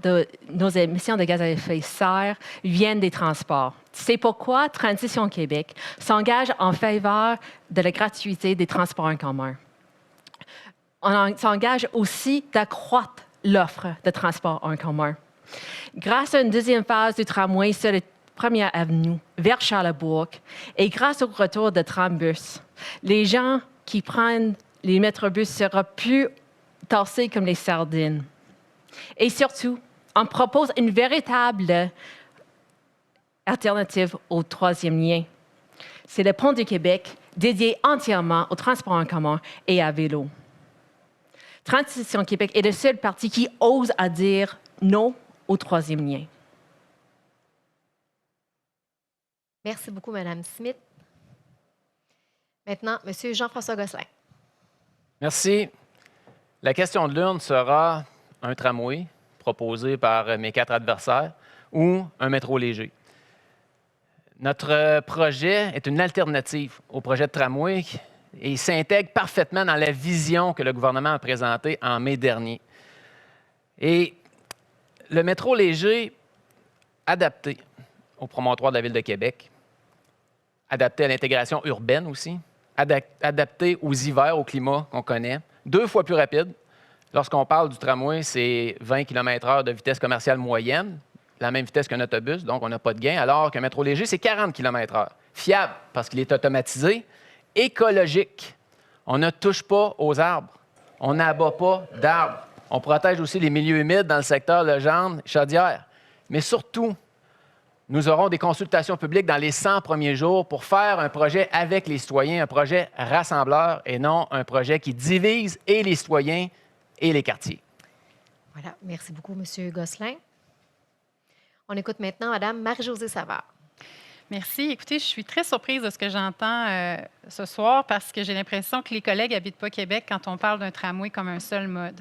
de nos émissions de gaz à effet de serre viennent des transports. C'est pourquoi Transition Québec s'engage en faveur de la gratuité des transports en commun. On s'engage aussi d'accroître l'offre de transports en commun. Grâce à une deuxième phase du tramway sur la Première Avenue vers Charlebourg et grâce au retour de trambus, les gens qui prennent les métrobus seront plus tassés comme les sardines. Et surtout, on propose une véritable alternative au troisième lien. C'est le pont du Québec dédié entièrement au transport en commun et à vélo. Transition Québec est le seul parti qui ose à dire non au troisième lien. Merci beaucoup, Mme Smith. Maintenant, M. Jean-François Gosselin. Merci. La question de l'urne sera un tramway proposé par mes 4 adversaires ou un métro léger. Notre projet est une alternative au projet de tramway et s'intègre parfaitement dans la vision que le gouvernement a présentée en mai dernier. Et le métro léger adapté au promontoire de la Ville de Québec, adapté à l'intégration urbaine aussi, adapté aux hivers, au climat qu'on connaît, 2 fois plus rapide. Lorsqu'on parle du tramway, c'est 20 km/h de vitesse commerciale moyenne, la même vitesse qu'un autobus, donc on n'a pas de gain, alors qu'un métro léger, c'est 40 km/h. Fiable, parce qu'il est automatisé. Écologique. On ne touche pas aux arbres. On n'abat pas d'arbres. On protège aussi les milieux humides dans le secteur Legendre, Chaudière. Mais surtout, nous aurons des consultations publiques dans les 100 premiers jours pour faire un projet avec les citoyens, un projet rassembleur et non un projet qui divise et les citoyens et les quartiers. Voilà. Merci beaucoup, M. Gosselin. On écoute maintenant Mme Marie-Josée Savard. Merci. Écoutez, je suis très surprise de ce que j'entends ce soir parce que j'ai l'impression que les collègues n'habitent pas Québec quand on parle d'un tramway comme un seul mode.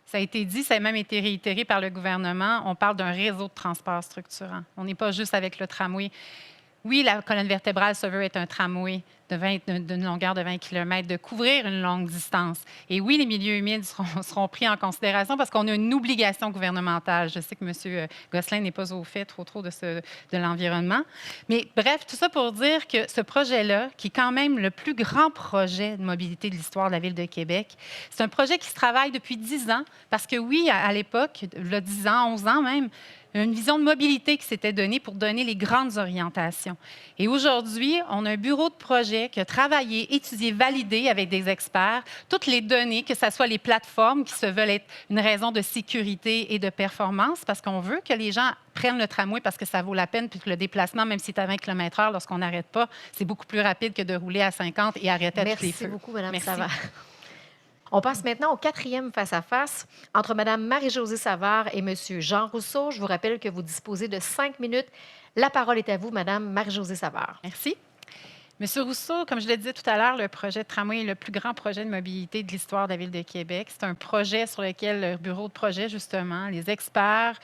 Ça a été dit, ça a même été réitéré par le gouvernement. On parle d'un réseau de transport structurant. On n'est pas juste avec le tramway. Oui, la colonne vertébrale se veut être un tramway d'une longueur de 20 km, de couvrir une longue distance. Et oui, les milieux humides seront pris en considération parce qu'on a une obligation gouvernementale. Je sais que M. Gosselin n'est pas au fait trop de l'environnement. Mais bref, tout ça pour dire que ce projet-là, qui est quand même le plus grand projet de mobilité de l'histoire de la Ville de Québec, c'est un projet qui se travaille depuis 10 ans parce que oui, à l'époque, il y a 10 ans, 11 ans même, une vision de mobilité qui s'était donnée pour donner les grandes orientations. Et aujourd'hui, on a un bureau de projet qui a travaillé, étudié, validé avec des experts toutes les données, que ce soit les plateformes qui se veulent être une raison de sécurité et de performance, parce qu'on veut que les gens prennent le tramway parce que ça vaut la peine, puis que le déplacement, même si c'est à 20 km/h, lorsqu'on n'arrête pas, c'est beaucoup plus rapide que de rouler à 50 et arrêter à tous les Merci feux. beaucoup, Mme Merci. Savard. On passe maintenant au 4e face-à-face entre Mme Marie-Josée Savard et M. Jean Rousseau. Je vous rappelle que vous disposez de 5 minutes. La parole est à vous, Mme Marie-Josée Savard. Merci. Monsieur Rousseau, comme je le disais tout à l'heure, le projet de tramway est le plus grand projet de mobilité de l'histoire de la Ville de Québec. C'est un projet sur lequel le bureau de projet, justement, des experts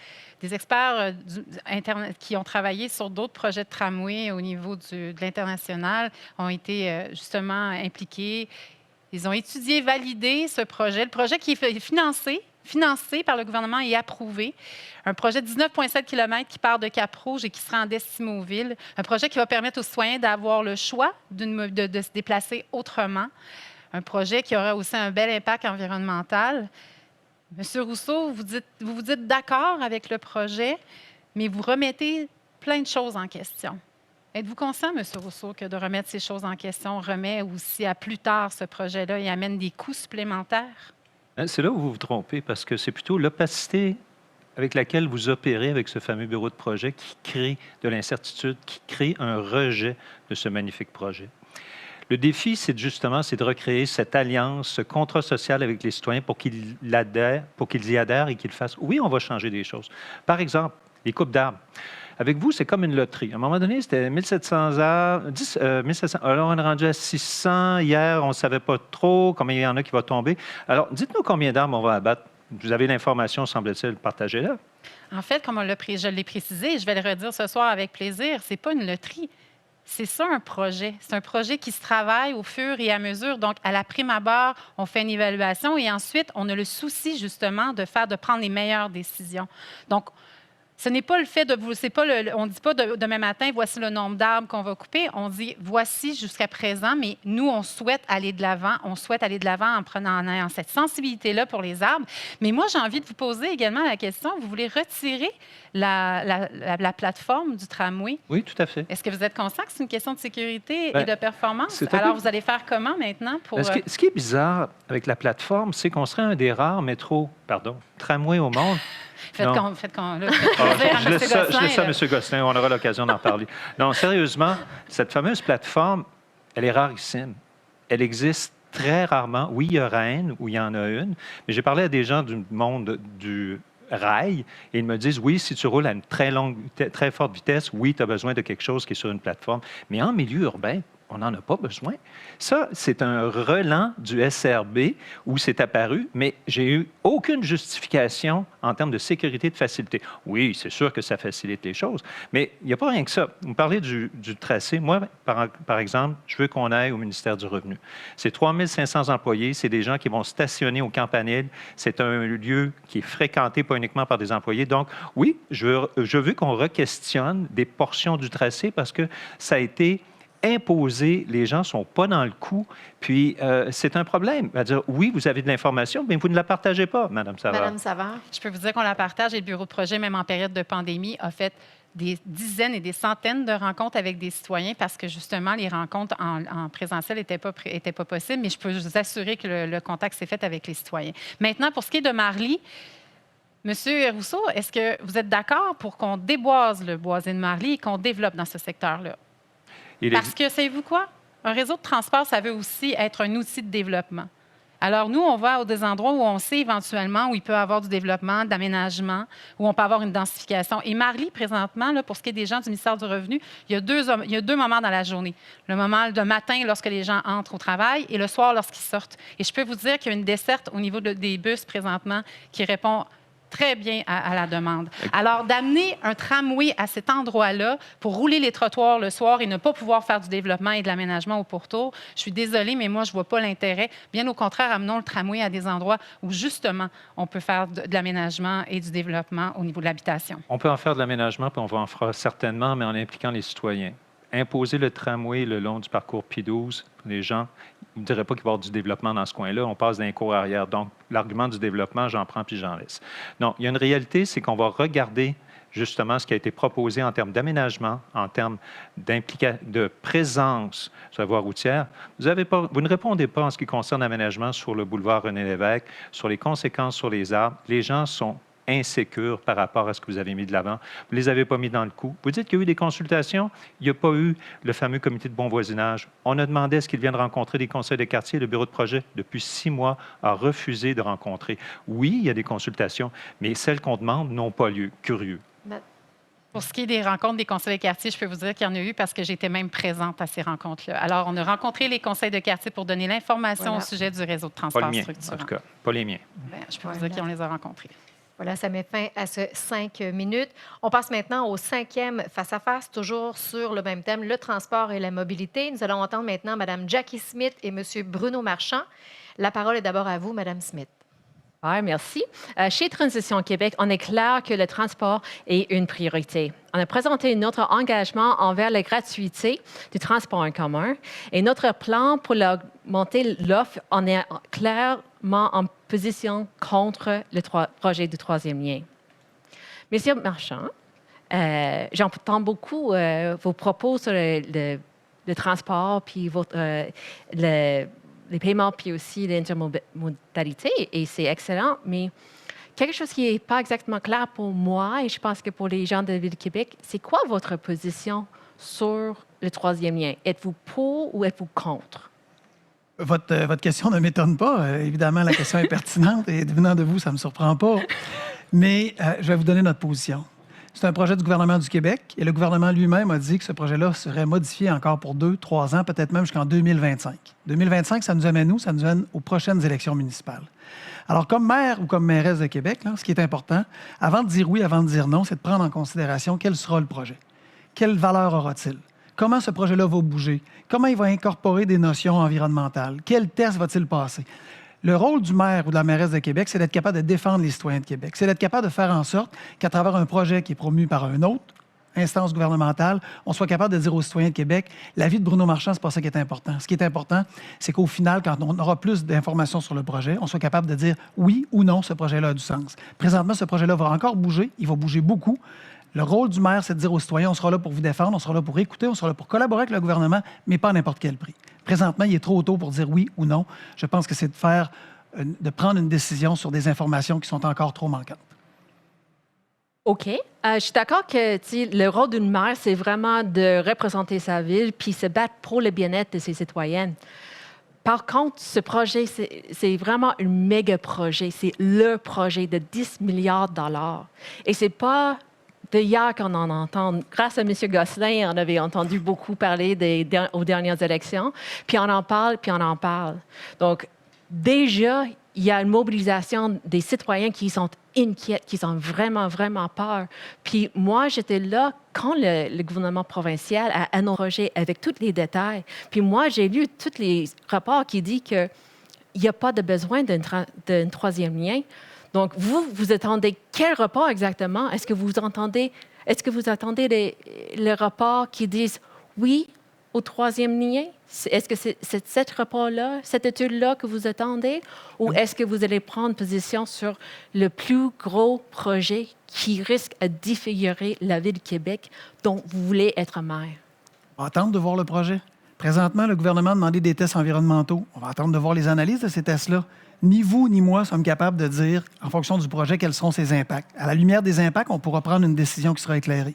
qui ont travaillé sur d'autres projets de tramway au niveau de l'international ont été justement impliqués. Ils ont étudié, validé ce projet, le projet qui est financé par le gouvernement et approuvé. Un projet de 19,7 km qui part de Cap-Rouge et qui sera en Destimoville. Un projet qui va permettre aux citoyens d'avoir le choix de se déplacer autrement. Un projet qui aura aussi un bel impact environnemental. Monsieur Rousseau, vous vous dites d'accord avec le projet, mais vous remettez plein de choses en question. Êtes-vous conscient, M. Rousseau, que de remettre ces choses en question remet aussi à plus tard ce projet-là et amène des coûts supplémentaires? C'est là où vous vous trompez, parce que c'est plutôt l'opacité avec laquelle vous opérez avec ce fameux bureau de projet qui crée de l'incertitude, qui crée un rejet de ce magnifique projet. Le défi, c'est de recréer cette alliance, ce contrat social avec les citoyens pour qu'ils y adhèrent et qu'ils fassent. Oui, on va changer des choses. Par exemple, les coupes d'arbres. Avec vous, c'est comme une loterie. À un moment donné, c'était 1700 arbres, 1700. Alors, on est rendu à 600. Hier, on ne savait pas trop combien il y en a qui va tomber. Alors, dites-nous combien d'arbres on va abattre. Vous avez l'information, semble-t-il, partagez-la. En fait, comme je l'ai précisé, je vais le redire ce soir avec plaisir, c'est pas une loterie. C'est ça un projet. C'est un projet qui se travaille au fur et à mesure. Donc, à la prime abord, on fait une évaluation et ensuite, on a le souci, justement, de prendre les meilleures décisions. Donc, ce n'est pas le fait de... on ne dit pas demain matin, voici le nombre d'arbres qu'on va couper. On dit, voici jusqu'à présent, mais nous, on souhaite aller de l'avant. On souhaite aller de l'avant en ayant cette sensibilité-là pour les arbres. Mais moi, j'ai envie de vous poser également la question, vous voulez retirer la plateforme du tramway? Oui, tout à fait. Est-ce que vous êtes conscient que c'est une question de sécurité Bien, et de performance? c'est un Alors, peu- vous allez faire comment maintenant pour... Ce qui est bizarre avec la plateforme, c'est qu'on serait un des rares tramways au monde. Faites Non. plaisir à Je M. laisse ça à Gosselin. M. Gosselin, on aura l'occasion d'en parler. Non, sérieusement, cette fameuse plateforme, elle est rarissime. Elle existe très rarement. Oui, il y a Rennes, où il y en a une, mais j'ai parlé à des gens du monde du rail et ils me disent, oui, si tu roules à une très forte vitesse, oui, tu as besoin de quelque chose qui est sur une plateforme. Mais en milieu urbain, on n'en a pas besoin. Ça, c'est un relent du SRB où c'est apparu, mais j'ai eu aucune justification en termes de sécurité et de facilité. Oui, c'est sûr que ça facilite les choses, mais il n'y a pas rien que ça. Vous parlez du tracé. Moi, par exemple, je veux qu'on aille au ministère du Revenu. C'est 3 500 employés, c'est des gens qui vont stationner au Campanile. C'est un lieu qui est fréquenté pas uniquement par des employés. Donc, oui, je veux qu'on re-questionne des portions du tracé parce que ça a été imposé, les gens ne sont pas dans le coup, puis c'est un problème. C'est-à-dire, oui, vous avez de l'information, mais vous ne la partagez pas, Mme Savard. Mme Savard. Je peux vous dire qu'on la partage et le bureau de projet, même en période de pandémie, a fait des dizaines et des centaines de rencontres avec des citoyens parce que, justement, les rencontres en présentiel n'étaient pas possibles, mais je peux vous assurer que le contact s'est fait avec les citoyens. Maintenant, pour ce qui est de Marly, Monsieur Rousseau, est-ce que vous êtes d'accord pour qu'on déboise le boisé de Marly et qu'on développe dans ce secteur-là? Parce que, savez-vous quoi? Un réseau de transport, ça veut aussi être un outil de développement. Alors, nous, on va à des endroits où on sait éventuellement où il peut y avoir du développement, d'aménagement, où on peut avoir une densification. Et Marly, présentement, là, pour ce qui est des gens du ministère du Revenu, il y a deux moments dans la journée. Le moment de matin, lorsque les gens entrent au travail, et le soir, lorsqu'ils sortent. Et je peux vous dire qu'il y a une desserte au niveau des bus présentement qui répond très bien à la demande. Alors, d'amener un tramway à cet endroit-là pour rouler les trottoirs le soir et ne pas pouvoir faire du développement et de l'aménagement au pourtour, je suis désolée, mais moi, je ne vois pas l'intérêt. Bien au contraire, amenons le tramway à des endroits où, justement, on peut faire de l'aménagement et du développement au niveau de l'habitation. On peut en faire de l'aménagement, puis on va en faire certainement, mais en impliquant les citoyens. Imposer le tramway le long du parcours P12, les gens ne diraient pas qu'il va y avoir du développement dans ce coin-là. On passe d'un cours arrière. Donc, l'argument du développement, j'en prends puis j'en laisse. Non, il y a une réalité, c'est qu'on va regarder justement ce qui a été proposé en termes d'aménagement, en termes de présence sur la voie routière. Vous ne répondez pas en ce qui concerne l'aménagement sur le boulevard René-Lévesque, sur les conséquences sur les arbres. Les gens sont insécures par rapport à ce que vous avez mis de l'avant. Vous ne les avez pas mis dans le coup. Vous dites qu'il y a eu des consultations. Il n'y a pas eu le fameux comité de bon voisinage. On a demandé à ce qu'ils viennent rencontrer des conseils de quartier. Le bureau de projet, depuis 6 mois, a refusé de rencontrer. Oui, il y a des consultations, mais celles qu'on demande n'ont pas lieu. Curieux. Pour ce qui est des rencontres des conseils de quartier, je peux vous dire qu'il y en a eu parce que j'étais même présente à ces rencontres-là. Alors, on a rencontré les conseils de quartier pour donner l'information au sujet du réseau de transport pas le mien, structurant. en tout cas, pas les miens. Bien, je peux vous dire qu'on les a rencontrés. Voilà, ça met fin à ce 5 minutes. On passe maintenant au 5e face-à-face, toujours sur le même thème, le transport et la mobilité. Nous allons entendre maintenant Mme Jackie Smith et M. Bruno Marchand. La parole est d'abord à vous, Mme Smith. Ouais, merci. Chez Transition Québec, on est clair que le transport est une priorité. On a présenté notre engagement envers la gratuité du transport en commun et notre plan pour augmenter l'offre, on est clairement en position contre le projet du troisième lien. Monsieur Marchand, j'entends beaucoup vos propos sur le transport puis les paiements, puis aussi l'intermodalité, et c'est excellent, mais quelque chose qui n'est pas exactement clair pour moi, et je pense que pour les gens de la Ville de Québec, c'est quoi votre position sur le troisième lien? Êtes-vous pour ou êtes-vous contre? Votre question ne m'étonne pas. Évidemment, la question est pertinente, et venant de vous, ça ne me surprend pas. Mais je vais vous donner notre position. C'est un projet du gouvernement du Québec et le gouvernement lui-même a dit que ce projet-là serait modifié encore pour 2-3 ans, peut-être même jusqu'en 2025. 2025, ça nous amène où? Ça nous amène aux prochaines élections municipales. Alors, comme maire ou comme mairesse de Québec, là, ce qui est important, avant de dire oui, avant de dire non, c'est de prendre en considération quel sera le projet. Quelle valeur aura-t-il? Comment ce projet-là va bouger? Comment il va incorporer des notions environnementales? Quel test va-t-il passer? Le rôle du maire ou de la mairesse de Québec, c'est d'être capable de défendre les citoyens de Québec. C'est d'être capable de faire en sorte qu'à travers un projet qui est promu par une autre instance gouvernementale, on soit capable de dire aux citoyens de Québec, l'avis de Bruno Marchand, c'est pas ça qui est important. Ce qui est important, c'est qu'au final, quand on aura plus d'informations sur le projet, on soit capable de dire oui ou non, ce projet-là a du sens. Présentement, ce projet-là va encore bouger, il va bouger beaucoup. Le rôle du maire, c'est de dire aux citoyens, on sera là pour vous défendre, on sera là pour écouter, on sera là pour collaborer avec le gouvernement, mais pas à n'importe quel prix. Présentement, il est trop tôt pour dire oui ou non. Je pense que c'est de prendre une décision sur des informations qui sont encore trop manquantes. OK. Je suis d'accord que le rôle d'une maire, c'est vraiment de représenter sa ville puis se battre pour le bien-être de ses citoyennes. Par contre, ce projet, c'est vraiment un méga projet. C'est le projet de 10 milliards de dollars. Et c'est pas d'hier qu'on en entend. Grâce à M. Gosselin, on avait entendu beaucoup parler aux dernières élections. Puis on en parle, puis on en parle. Donc, déjà, il y a une mobilisation des citoyens qui sont inquiets, qui ont vraiment, vraiment peur. Puis moi, j'étais là quand le gouvernement provincial a annoncé avec tous les détails. Puis moi, j'ai lu tous les rapports qui disent qu'il n'y a pas de besoin d'un troisième lien. Donc, vous attendez quel rapport exactement? Est-ce que vous attendez les rapports qui disent oui au troisième lien? Est-ce que c'est cet rapport-là, cette étude-là que vous attendez? Ou est-ce que vous allez prendre position sur le plus gros projet qui risque de défigurer la Ville de Québec dont vous voulez être maire? On va attendre de voir le projet. Présentement, le gouvernement a demandé des tests environnementaux. On va attendre de voir les analyses de ces tests-là. Ni vous ni moi sommes capables de dire, en fonction du projet, quels seront ses impacts. À la lumière des impacts, on pourra prendre une décision qui sera éclairée.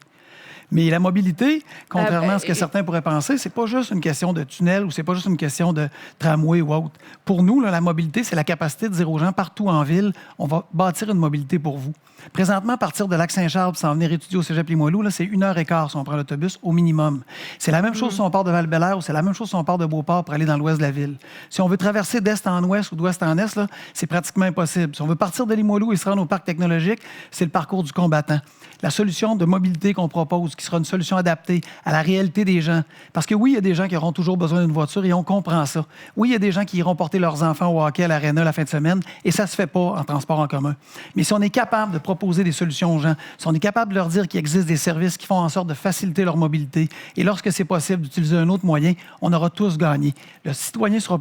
Mais la mobilité, contrairement à ce que certains pourraient penser, c'est pas juste une question de tunnel ou c'est pas juste une question de tramway ou autre. Pour nous, là, la mobilité, c'est la capacité de dire aux gens partout en ville, on va bâtir une mobilité pour vous. Présentement, à partir de Lac-Saint-Charles, s'en venir étudier au Cégep Limoilou, là, c'est 1h15 si on prend l'autobus au minimum. C'est la même chose si on part de Val-Bélair ou c'est la même chose si on part de Beauport pour aller dans l'ouest de la ville. Si on veut traverser d'est en ouest ou d'ouest en est, là, c'est pratiquement impossible. Si on veut partir de Limoilou et se rendre au parc technologique, c'est le parcours du combattant. La solution de mobilité qu'on propose, qui sera une solution adaptée à la réalité des gens. Parce que oui, il y a des gens qui auront toujours besoin d'une voiture et on comprend ça. Oui, il y a des gens qui iront porter leurs enfants au hockey à l'aréna la fin de semaine et ça ne se fait pas en transport en commun. Mais si on est capable de proposer des solutions aux gens, si on est capable de leur dire qu'il existe des services qui font en sorte de faciliter leur mobilité et lorsque c'est possible d'utiliser un autre moyen, on aura tous gagné. Le citoyen sera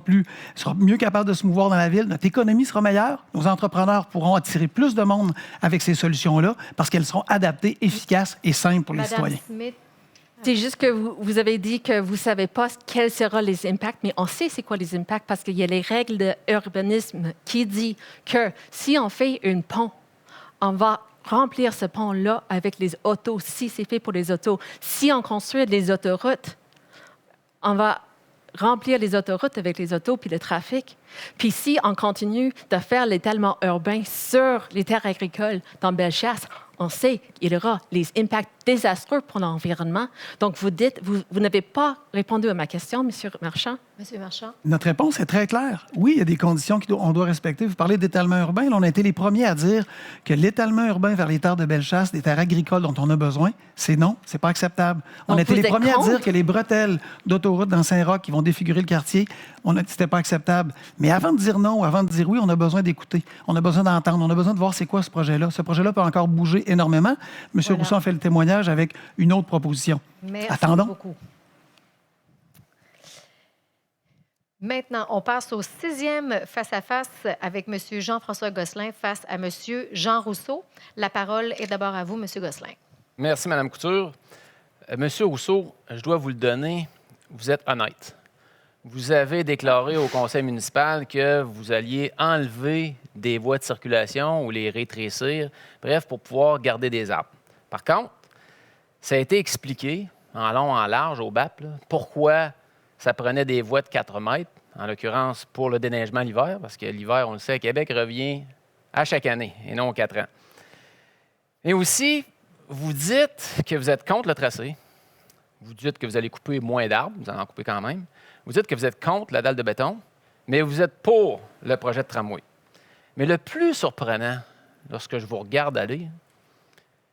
mieux capable de se mouvoir dans la ville, notre économie sera meilleure, nos entrepreneurs pourront attirer plus de monde avec ces solutions-là parce qu'elles seront adaptées, efficaces et simples pour les Madame citoyens. Smith, C'est juste que vous avez dit que vous ne savez pas quels seront les impacts, mais on sait c'est quoi les impacts parce qu'il y a les règles d'urbanisme qui disent que si on fait un pont, on va remplir ce pont-là avec les autos, si c'est fait pour les autos. Si on construit des autoroutes, on va remplir les autoroutes avec les autos puis le trafic. Puis si on continue de faire l'étalement urbain sur les terres agricoles dans Bellechasse, on sait qu'il y aura les impacts désastreux pour l'environnement. Donc, vous n'avez pas répondu à ma question, M. Marchand. Monsieur Marchand. Notre réponse est très claire. Oui, il y a des conditions qu'on doit respecter. Vous parlez d'étalement urbain. Là, on a été les premiers à dire que l'étalement urbain vers les terres de Bellechasse, des terres agricoles dont on a besoin, c'est non, c'est pas acceptable. On a été les premiers à dire que les bretelles d'autoroute dans Saint-Roch qui vont défigurer le quartier, c'était pas acceptable. Mais avant de dire non, avant de dire oui, on a besoin d'écouter. On a besoin d'entendre. On a besoin de voir c'est quoi ce projet-là. Ce projet-là peut encore bouger énormément. M. Rousseau a fait le témoignage avec une autre proposition. Merci Attendons. beaucoup. Maintenant, on passe au 6e face-à-face avec M. Jean-François Gosselin face à M. Jean Rousseau. La parole est d'abord à vous, M. Gosselin. Merci, Mme Couture. Monsieur Rousseau, je dois vous le donner, vous êtes honnête. Vous avez déclaré au conseil municipal que vous alliez enlever des voies de circulation ou les rétrécir, bref, pour pouvoir garder des arbres. Par contre, ça a été expliqué en long, en large, au BAP, là, pourquoi ça prenait des voies de 4 mètres, en l'occurrence pour le déneigement l'hiver, parce que l'hiver, on le sait, à Québec revient à chaque année et non aux 4 ans. Et aussi, vous dites que vous êtes contre le tracé. Vous dites que vous allez couper moins d'arbres, vous en coupez quand même. Vous dites que vous êtes contre la dalle de béton, mais vous êtes pour le projet de tramway. Mais le plus surprenant, lorsque je vous regarde aller,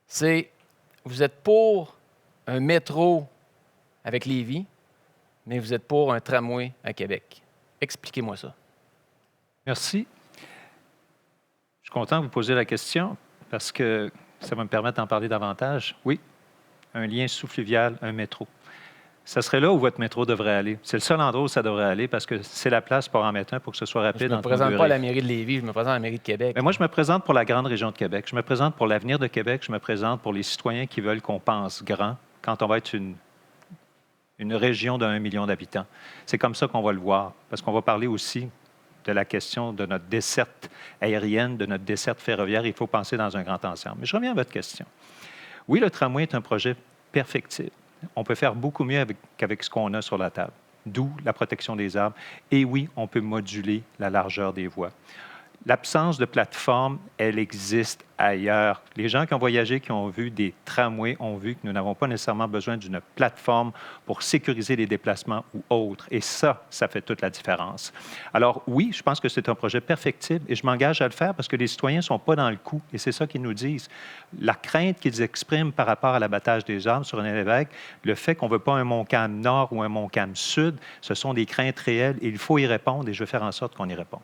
c'est vous êtes pour un métro avec Lévis, mais vous êtes pour un tramway à Québec. Expliquez-moi ça. Merci. Je suis content que vous posiez la question parce que ça va me permettre d'en parler davantage. Oui, un lien sous-fluvial, un métro. Ça serait là où votre métro devrait aller. C'est le seul endroit où ça devrait aller parce que c'est la place pour en mettre un pour que ce soit rapide. Je ne me présente pas à la mairie de Lévis, je me présente à la mairie de Québec. Mais moi, je me présente pour la grande région de Québec. Je me présente pour l'avenir de Québec. Je me présente pour les citoyens qui veulent qu'on pense grand quand on va être une région de 1 million d'habitants. C'est comme ça qu'on va le voir, parce qu'on va parler aussi de la question de notre desserte aérienne, de notre desserte ferroviaire. Il faut penser dans un grand ensemble. Mais je reviens à votre question. Oui, le tramway est un projet perfectible. On peut faire beaucoup mieux qu'avec ce qu'on a sur la table, d'où la protection des arbres. Et oui, on peut moduler la largeur des voies. L'absence de plateforme, elle existe ailleurs. Les gens qui ont voyagé, qui ont vu des tramways, ont vu que nous n'avons pas nécessairement besoin d'une plateforme pour sécuriser les déplacements ou autres. Et ça fait toute la différence. Alors oui, je pense que c'est un projet perfectible et je m'engage à le faire parce que les citoyens ne sont pas dans le coup. Et c'est ça qu'ils nous disent. La crainte qu'ils expriment par rapport à l'abattage des arbres sur René-Lévesque, le fait qu'on ne veut pas un Montcalm Nord ou un Montcalm Sud, ce sont des craintes réelles et il faut y répondre et je vais faire en sorte qu'on y réponde.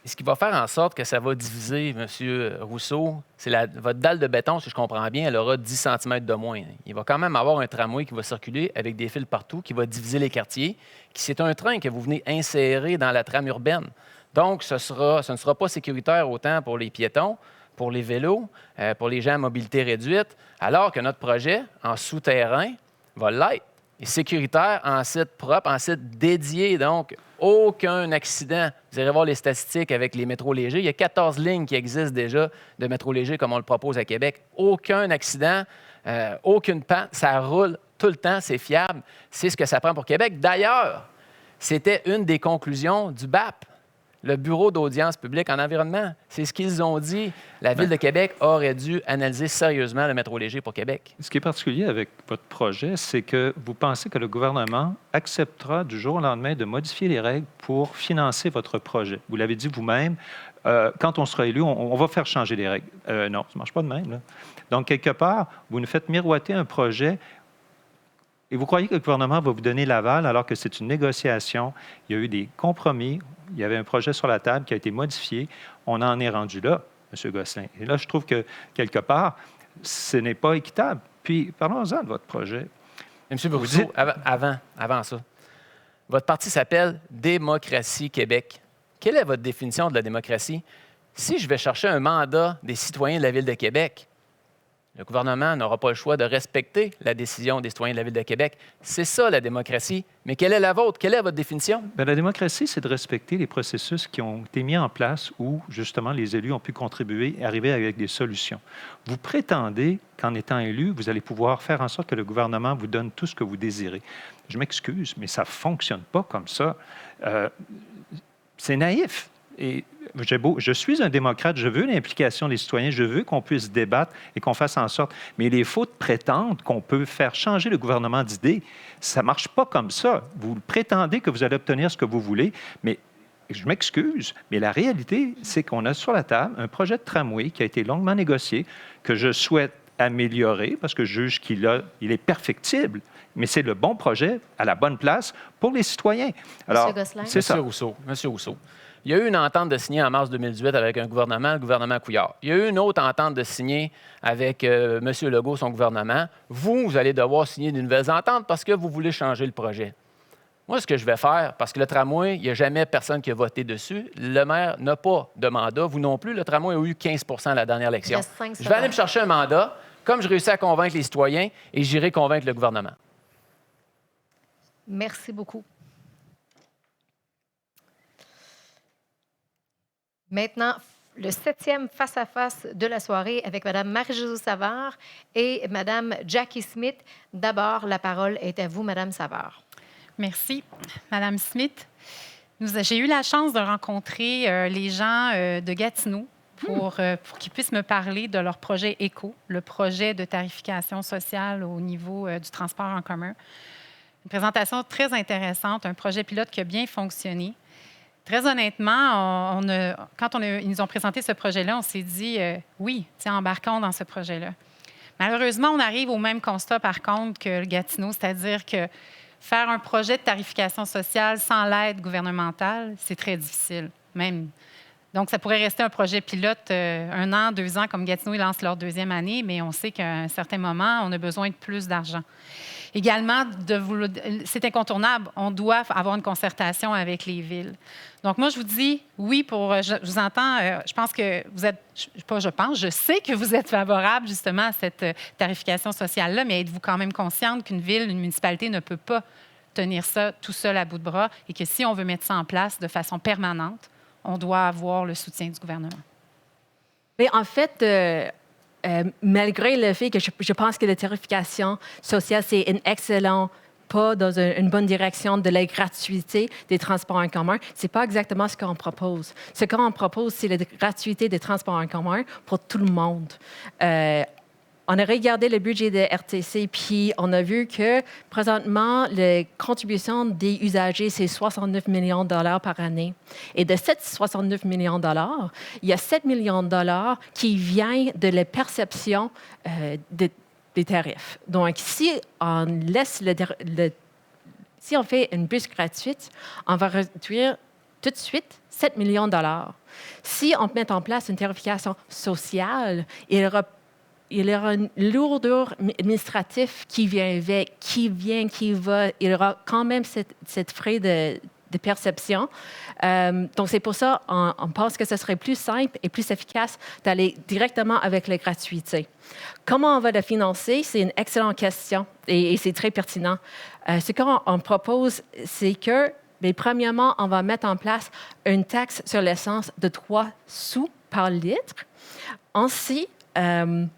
Et ce qui va faire en sorte que ça va diviser, M. Rousseau, c'est votre dalle de béton, si je comprends bien, elle aura 10 cm de moins. Il va quand même avoir un tramway qui va circuler avec des fils partout, qui va diviser les quartiers, c'est un train que vous venez insérer dans la trame urbaine. Donc, ce ne sera pas sécuritaire autant pour les piétons, pour les vélos, pour les gens à mobilité réduite, alors que notre projet, en souterrain, va l'être. Et sécuritaire en site propre, en site dédié, donc, aucun accident. Vous irez voir les statistiques avec les métros légers. Il y a 14 lignes qui existent déjà de métro léger comme on le propose à Québec. Aucun accident, aucune panne. Ça roule tout le temps, c'est fiable. C'est ce que ça prend pour Québec. D'ailleurs, c'était une des conclusions du BAP, le Bureau d'audience publique en environnement. C'est ce qu'ils ont dit. La Ville de Québec aurait dû analyser sérieusement le métro léger pour Québec. Ce qui est particulier avec votre projet, c'est que vous pensez que le gouvernement acceptera du jour au lendemain de modifier les règles pour financer votre projet. Vous l'avez dit vous-même, quand on sera élu, on va faire changer les règles. Non, ça ne marche pas de même, là. Donc, quelque part, vous nous faites miroiter un projet et vous croyez que le gouvernement va vous donner l'aval alors que c'est une négociation. Il y a eu des compromis. Il y avait un projet sur la table qui a été modifié. On en est rendu là, M. Gosselin. Et là, je trouve que, quelque part, ce n'est pas équitable. Puis, parlons-en de votre projet. M. Brousseau, avant ça, votre parti s'appelle Démocratie Québec. Quelle est votre définition de la démocratie? Si je vais chercher un mandat des citoyens de la Ville de Québec, le gouvernement n'aura pas le choix de respecter la décision des citoyens de la Ville de Québec. C'est ça, la démocratie. Mais quelle est la vôtre? Quelle est votre définition? Bien, la démocratie, c'est de respecter les processus qui ont été mis en place où, justement, les élus ont pu contribuer et arriver avec des solutions. Vous prétendez qu'en étant élu, vous allez pouvoir faire en sorte que le gouvernement vous donne tout ce que vous désirez. Je m'excuse, mais ça ne fonctionne pas comme ça. C'est naïf. Et je suis un démocrate, je veux l'implication des citoyens, je veux qu'on puisse débattre et qu'on fasse en sorte. Mais il est faux de prétendre qu'on peut faire changer le gouvernement d'idées. Ça ne marche pas comme ça. Vous prétendez que vous allez obtenir ce que vous voulez, mais je m'excuse, mais la réalité, c'est qu'on a sur la table un projet de tramway qui a été longuement négocié, que je souhaite améliorer parce que je juge qu'il est perfectible. Mais c'est le bon projet à la bonne place pour les citoyens. Alors, c'est ça. Monsieur Rousseau. Il y a eu une entente de signer en mars 2018 avec un gouvernement, le gouvernement Couillard. Il y a eu une autre entente de signer avec M. Legault, son gouvernement. Vous allez devoir signer de nouvelles ententes parce que vous voulez changer le projet. Moi, ce que je vais faire, parce que le tramway, il n'y a jamais personne qui a voté dessus. Le maire n'a pas de mandat. Vous non plus. Le tramway a eu 15 % à la dernière élection. Je vais aller me chercher un mandat, comme je réussis à convaincre les citoyens, et j'irai convaincre le gouvernement. Merci beaucoup. Maintenant, le 7e face-à-face de la soirée avec Mme Marie-Josée Savard et Mme Jackie Smith. D'abord, la parole est à vous, Mme Savard. Merci, Mme Smith. J'ai eu la chance de rencontrer les gens de Gatineau pour qu'ils puissent me parler de leur projet ECO, le projet de tarification sociale au niveau du transport en commun. Une présentation très intéressante, un projet pilote qui a bien fonctionné. Très honnêtement, quand ils nous ont présenté ce projet-là, on s'est dit oui, embarquons dans ce projet-là. Malheureusement, on arrive au même constat, par contre, que le Gatineau, c'est-à-dire que faire un projet de tarification sociale sans l'aide gouvernementale, c'est très difficile, même. Donc, ça pourrait rester un projet pilote 1 an, 2 ans, comme Gatineau, ils lancent leur 2e année, mais on sait qu'à un certain moment, on a besoin de plus d'argent. Également, c'est incontournable, on doit avoir une concertation avec les villes. Donc, moi, je vous dis oui je vous entends, je pense que vous êtes, je sais que vous êtes favorable justement à cette tarification sociale-là, mais êtes-vous quand même consciente qu'une ville, une municipalité ne peut pas tenir ça tout seul à bout de bras et que si on veut mettre ça en place de façon permanente, on doit avoir le soutien du gouvernement? Mais en fait, malgré le fait que je pense que la tarification sociale, c'est un excellent pas dans une bonne direction de la gratuité des transports en commun, ce n'est pas exactement ce qu'on propose. Ce qu'on propose, c'est la gratuité des transports en commun pour tout le monde. On a regardé le budget de RTC, puis on a vu que présentement, la contribution des usagers, c'est 69 millions de dollars par année. Et de ces 69 millions de dollars, il y a 7 millions de dollars qui viennent de la perception des tarifs. Donc, si on laisse si on fait une bus gratuite, on va réduire tout de suite 7 millions de dollars. Si on met en place une tarification sociale, il y aura une lourdeur administrative qui vient avec, qui va. Il y aura quand même cette frais de perception. Donc, c'est pour ça qu'on pense que ce serait plus simple et plus efficace d'aller directement avec la gratuité. Comment on va la financer? C'est une excellente question et c'est très pertinent. Ce qu'on propose, c'est que Mais premièrement, on va mettre en place une taxe sur l'essence de 3 sous par litre. Ainsi, on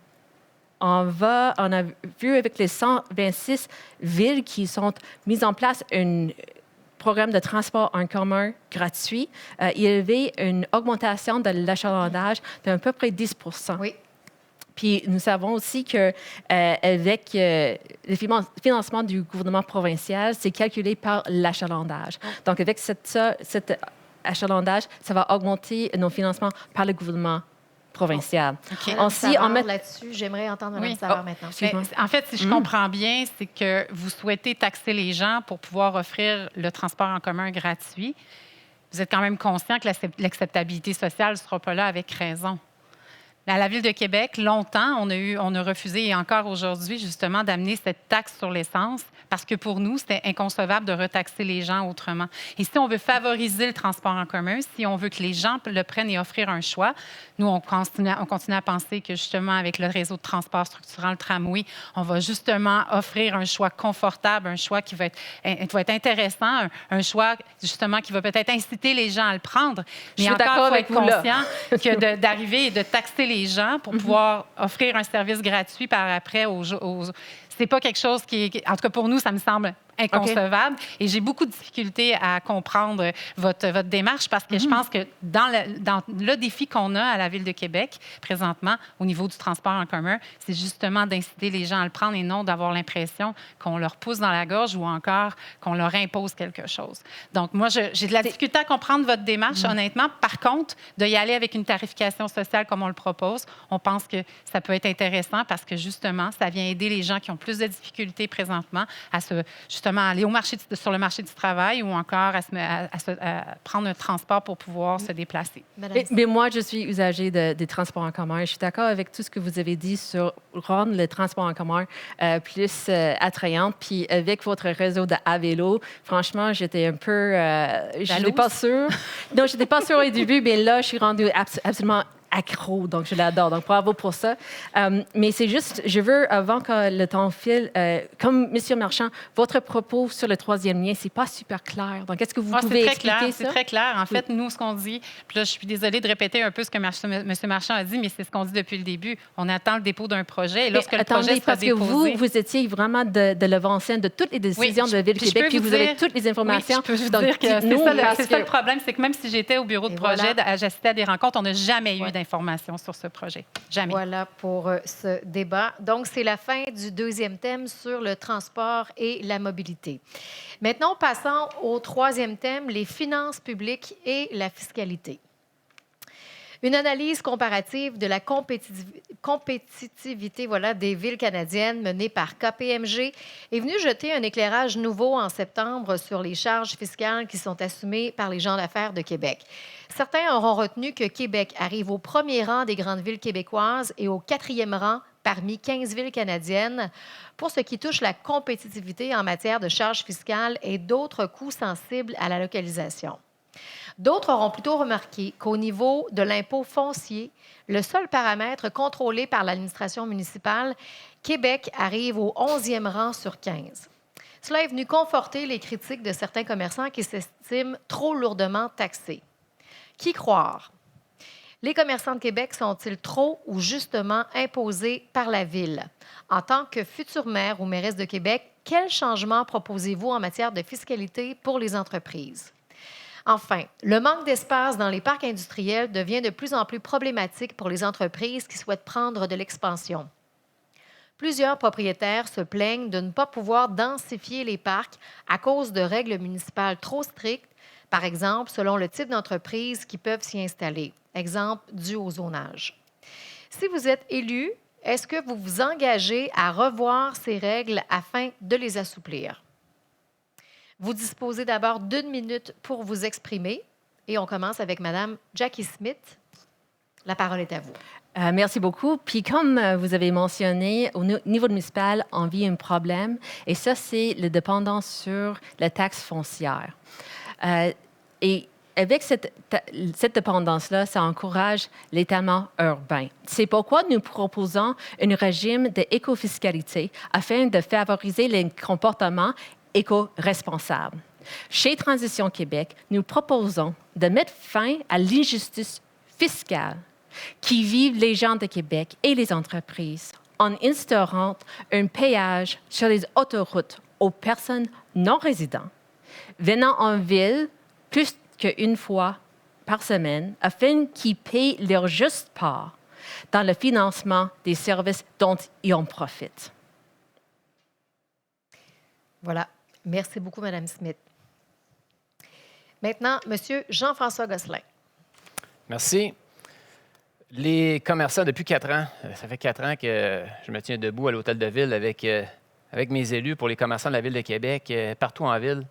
a vu avec les 126 villes qui sont mises en place un programme de transport en commun gratuit, il y avait une augmentation de l'achalandage d'à peu près 10 Oui. Puis nous savons aussi qu'avec le financement du gouvernement provincial, c'est calculé par l'achalandage. Donc avec cet achalandage, ça va augmenter nos financements par le gouvernement provincial. OK. Ainsi, on met... là-dessus, j'aimerais entendre Mme Oui. Savard maintenant. Mais, en fait, si je comprends bien, c'est que vous souhaitez taxer les gens pour pouvoir offrir le transport en commun gratuit. Vous êtes quand même conscient que l'acceptabilité sociale ne sera pas là avec raison. À la Ville de Québec, longtemps, on a refusé, et encore aujourd'hui, justement, d'amener cette taxe sur l'essence parce que pour nous, c'était inconcevable de retaxer les gens autrement. Et si on veut favoriser le transport en commun, si on veut que les gens le prennent et offrir un choix, nous, on continue à penser que, justement, avec le réseau de transport structurant, le tramway, on va justement offrir un choix confortable, un choix qui va être intéressant, un choix, justement, qui va peut-être inciter les gens à le prendre. Mais encore, il faut être conscient que d'arriver et de taxer les gens pour pouvoir offrir un service gratuit par après aux c'est pas quelque chose qui est... En tout cas, pour nous, ça me semble inconcevable. Okay. Et j'ai beaucoup de difficultés à comprendre votre démarche parce que je pense que dans le défi qu'on a à la Ville de Québec, présentement, au niveau du transport en commun, c'est justement d'inciter les gens à le prendre et non d'avoir l'impression qu'on leur pousse dans la gorge ou encore qu'on leur impose quelque chose. Donc, moi, j'ai de la difficulté à comprendre votre démarche, honnêtement. Par contre, d'y aller avec une tarification sociale comme on le propose, on pense que ça peut être intéressant parce que, justement, ça vient aider les gens qui ont plus de difficultés présentement à justement aller sur le marché du travail ou encore à prendre un transport pour pouvoir se déplacer. Mais moi, je suis usagée des transports en commun. Je suis d'accord avec tout ce que vous avez dit sur rendre le transport en commun plus attrayant. Puis avec votre réseau de à-vélo, franchement, j'étais un peu... je n'étais pas sûre. Non, je n'étais pas sûre au début, mais là, je suis rendue absolument accro, donc je l'adore. Donc, bravo pour ça. Mais c'est juste, je veux, avant que le temps file, comme M. Marchand, votre propos sur le troisième lien, c'est pas super clair. Donc, est-ce que vous pouvez expliquer ça? C'est très clair. En fait, nous, ce qu'on dit, puis là, je suis désolée de répéter un peu ce que M. Marchand a dit, mais c'est ce qu'on dit depuis le début. On attend le dépôt d'un projet et lorsque le projet sera déposé... que vous étiez vraiment de l'avant-scène de toutes les décisions de la Ville de Québec, puis vous avez toutes les informations. Oui, je peux vous dire que c'est ça le problème, c'est que même si j'étais au bureau de projet, j'assistais à des rencontres, on n'a jamais eu d'informations sur ce projet. Jamais. Voilà pour ce débat. Donc, c'est la fin du deuxième thème sur le transport et la mobilité. Maintenant, passons au troisième thème, les finances publiques et la fiscalité. Une analyse comparative de la compétitivité des villes canadiennes menée par KPMG est venue jeter un éclairage nouveau en septembre sur les charges fiscales qui sont assumées par les gens d'affaires de Québec. Certains auront retenu que Québec arrive au premier rang des grandes villes québécoises et au 4e rang parmi 15 villes canadiennes pour ce qui touche la compétitivité en matière de charges fiscales et d'autres coûts sensibles à la localisation. D'autres auront plutôt remarqué qu'au niveau de l'impôt foncier, le seul paramètre contrôlé par l'administration municipale, Québec arrive au 11e rang sur 15. Cela est venu conforter les critiques de certains commerçants qui s'estiment trop lourdement taxés. Qui croire? Les commerçants de Québec sont-ils trop ou justement imposés par la Ville? En tant que futur maire ou mairesse de Québec, quels changements proposez-vous en matière de fiscalité pour les entreprises? Enfin, le manque d'espace dans les parcs industriels devient de plus en plus problématique pour les entreprises qui souhaitent prendre de l'expansion. Plusieurs propriétaires se plaignent de ne pas pouvoir densifier les parcs à cause de règles municipales trop strictes, par exemple selon le type d'entreprise qui peuvent s'y installer, exemple dû au zonage. Si vous êtes élu, est-ce que vous vous engagez à revoir ces règles afin de les assouplir? Vous disposez d'abord d'1 minute pour vous exprimer et on commence avec Mme Jackie Smith. La parole est à vous. Merci beaucoup. Puis comme vous avez mentionné, au niveau municipal, on vit un problème et ça, c'est la dépendance sur la taxe foncière. Et avec cette dépendance-là, ça encourage l'étalement urbain. C'est pourquoi nous proposons un régime d'éco-fiscalité afin de favoriser les comportements éco-responsables. Chez Transition Québec, nous proposons de mettre fin à l'injustice fiscale qui vivent les gens de Québec et les entreprises en instaurant un péage sur les autoroutes aux personnes non résidentes venant en ville plus qu'une fois par semaine afin qu'ils paient leur juste part dans le financement des services dont ils en profitent. Voilà. Merci beaucoup, Mme Smith. Maintenant, M. Jean-François Gosselin. Merci. Les commerçants, depuis 4 ans, ça fait 4 ans que je me tiens debout à l'Hôtel de Ville avec mes élus pour les commerçants de la Ville de Québec, partout en ville.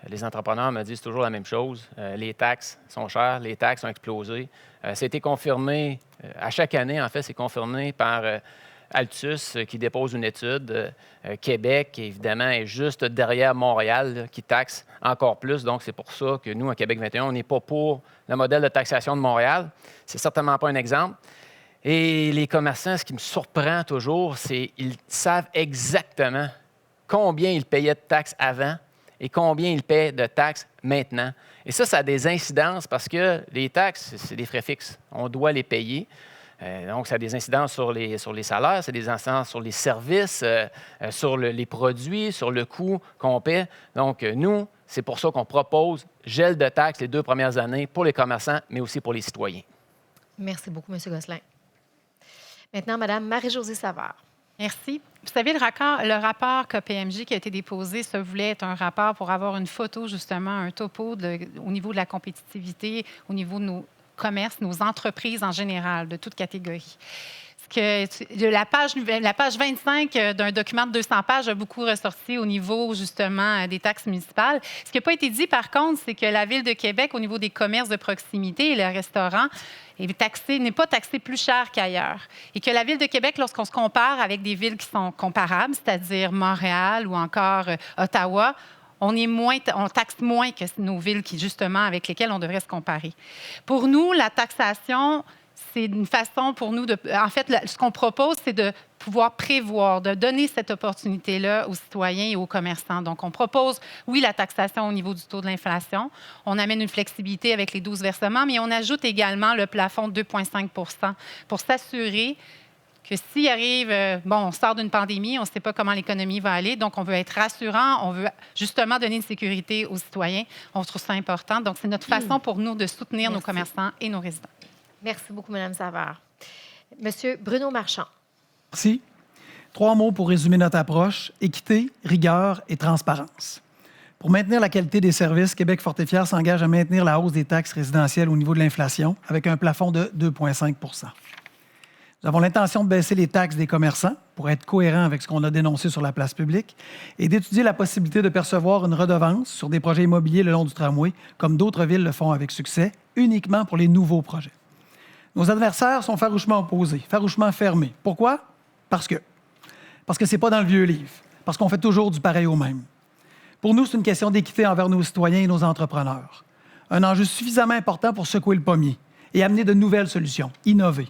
Les entrepreneurs me disent toujours la même chose. Les taxes sont chères, les taxes ont explosé. Ça a été confirmé, à chaque année, en fait, c'est confirmé par Altus qui dépose une étude. Québec, évidemment, est juste derrière Montréal là, qui taxe encore plus. Donc, c'est pour ça que nous, à Québec 21, on n'est pas pour le modèle de taxation de Montréal. C'est certainement pas un exemple. Et les commerçants, ce qui me surprend toujours, c'est qu'ils savent exactement combien ils payaient de taxes avant et combien ils paient de taxes maintenant. Et ça a des incidences parce que les taxes, c'est des frais fixes. On doit les payer. Donc, ça a des incidences sur les salaires, c'est des incidences sur les services, sur les produits, sur le coût qu'on paie. Donc, nous, c'est pour ça qu'on propose gel de taxes les 2 premières années pour les commerçants, mais aussi pour les citoyens. Merci beaucoup, M. Gosselin. Maintenant, Mme Marie-Josée Savard. Merci. Vous savez, le rapport KPMG qui a été déposé se voulait être un rapport pour avoir une photo, justement, un topo au niveau de la compétitivité, au niveau de nos commerces, nos entreprises en général, de toute catégorie. La page 25 d'un document de 200 pages a beaucoup ressorti au niveau, justement, des taxes municipales. Ce qui n'a pas été dit, par contre, c'est que la Ville de Québec, au niveau des commerces de proximité et les restaurants, n'est pas taxé plus cher qu'ailleurs. Et que la Ville de Québec, lorsqu'on se compare avec des villes qui sont comparables, c'est-à-dire Montréal ou encore Ottawa, on taxe moins que nos villes justement, avec lesquelles on devrait se comparer. Pour nous, la taxation, c'est une façon pour nous de... En fait, ce qu'on propose, c'est de pouvoir prévoir, de donner cette opportunité-là aux citoyens et aux commerçants. Donc, on propose, oui, la taxation au niveau du taux de l'inflation. On amène une flexibilité avec les 12 versements, mais on ajoute également le plafond de 2,5 pour s'assurer que s'il arrive, on sort d'une pandémie, on ne sait pas comment l'économie va aller, donc on veut être rassurant, on veut justement donner une sécurité aux citoyens. On trouve ça important. Donc, c'est notre façon pour nous de soutenir nos commerçants et nos résidents. Merci beaucoup, Mme Savard. Monsieur Bruno Marchand. Merci. 3 mots pour résumer notre approche: équité, rigueur et transparence. Pour maintenir la qualité des services, Québec Fort et Fier s'engage à maintenir la hausse des taxes résidentielles au niveau de l'inflation avec un plafond de 2,5 %. Nous avons l'intention de baisser les taxes des commerçants pour être cohérents avec ce qu'on a dénoncé sur la place publique et d'étudier la possibilité de percevoir une redevance sur des projets immobiliers le long du tramway, comme d'autres villes le font avec succès, uniquement pour les nouveaux projets. Nos adversaires sont farouchement opposés, farouchement fermés. Pourquoi? Parce que c'est pas dans le vieux livre, parce qu'on fait toujours du pareil au même. Pour nous, c'est une question d'équité envers nos citoyens et nos entrepreneurs. Un enjeu suffisamment important pour secouer le pommier et amener de nouvelles solutions, innover.